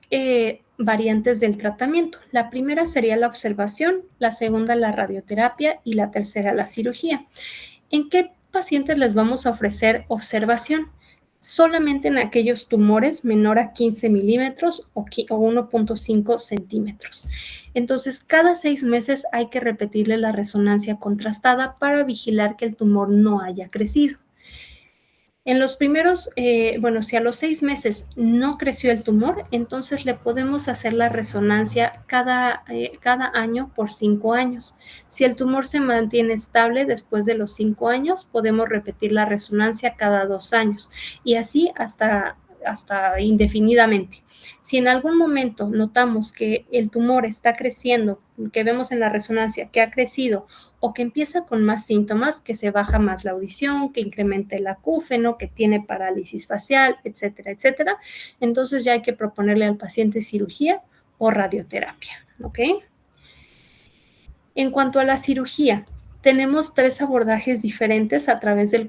variantes del tratamiento. La primera sería la observación, la segunda la radioterapia y la tercera la cirugía. ¿En qué pacientes les vamos a ofrecer observación? Solamente en aquellos tumores menor a 15 milímetros o 1.5 centímetros. Entonces, cada 6 meses hay que repetirle la resonancia contrastada para vigilar que el tumor no haya crecido. En los primeros, si a los 6 meses no creció el tumor, entonces le podemos hacer la resonancia cada año por 5 años. Si el tumor se mantiene estable después de los 5 años, podemos repetir la resonancia cada 2 años y así hasta hasta indefinidamente. Si en algún momento notamos que el tumor está creciendo, que vemos en la resonancia que ha crecido o que empieza con más síntomas, que se baja más la audición, que incrementa el acúfeno, que tiene parálisis facial, etcétera, etcétera, entonces ya hay que proponerle al paciente cirugía o radioterapia, ¿ok? En cuanto a la cirugía, tenemos 3 abordajes diferentes a través de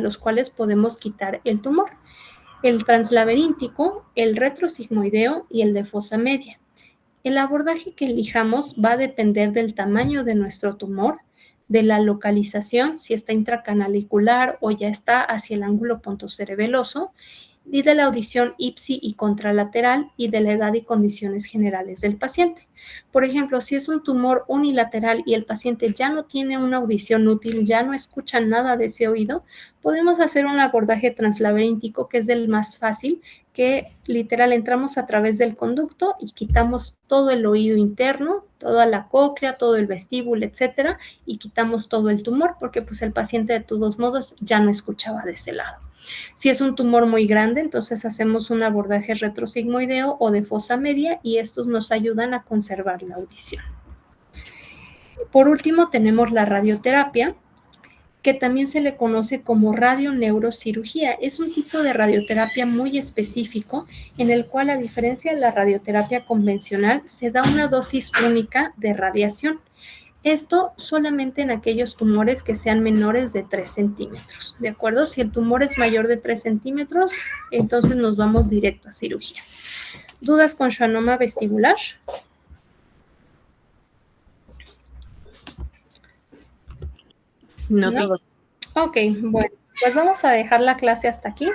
los cuales podemos quitar el tumor: el translaberíntico, el retrosigmoideo y el de fosa media. El abordaje que elijamos va a depender del tamaño de nuestro tumor, de la localización, si está intracanalicular o ya está hacia el ángulo pontocerebeloso, y de la audición ipsi y contralateral y de la edad y condiciones generales del paciente. Por ejemplo, si es un tumor unilateral y el paciente ya no tiene una audición útil, ya no escucha nada de ese oído, podemos hacer un abordaje translaberíntico, que es el más fácil, que literal entramos a través del conducto y quitamos todo el oído interno, toda la cóclea, todo el vestíbulo, etcétera, y quitamos todo el tumor porque pues el paciente de todos modos ya no escuchaba de ese lado. Si es un tumor muy grande, entonces hacemos un abordaje retrosigmoideo o de fosa media y estos nos ayudan a conservar la audición. Por último, tenemos la radioterapia, que también se le conoce como radioneurocirugía. Es un tipo de radioterapia muy específico en el cual, a diferencia de la radioterapia convencional, se da una dosis única de radiación. Esto solamente en aquellos tumores que sean menores de 3 centímetros, ¿de acuerdo? Si el tumor es mayor de 3 centímetros, entonces nos vamos directo a cirugía. ¿Dudas con schwannoma vestibular? No ¿No? tengo. Ok, bueno, pues vamos a dejar la clase hasta aquí.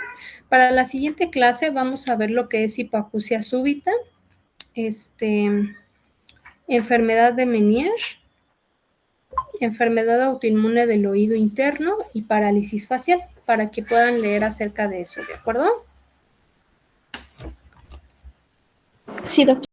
Para la siguiente clase vamos a ver lo que es hipoacusia súbita, enfermedad de Menier, enfermedad autoinmune del oído interno y parálisis facial, para que puedan leer acerca de eso, ¿de acuerdo? Sí, doctor.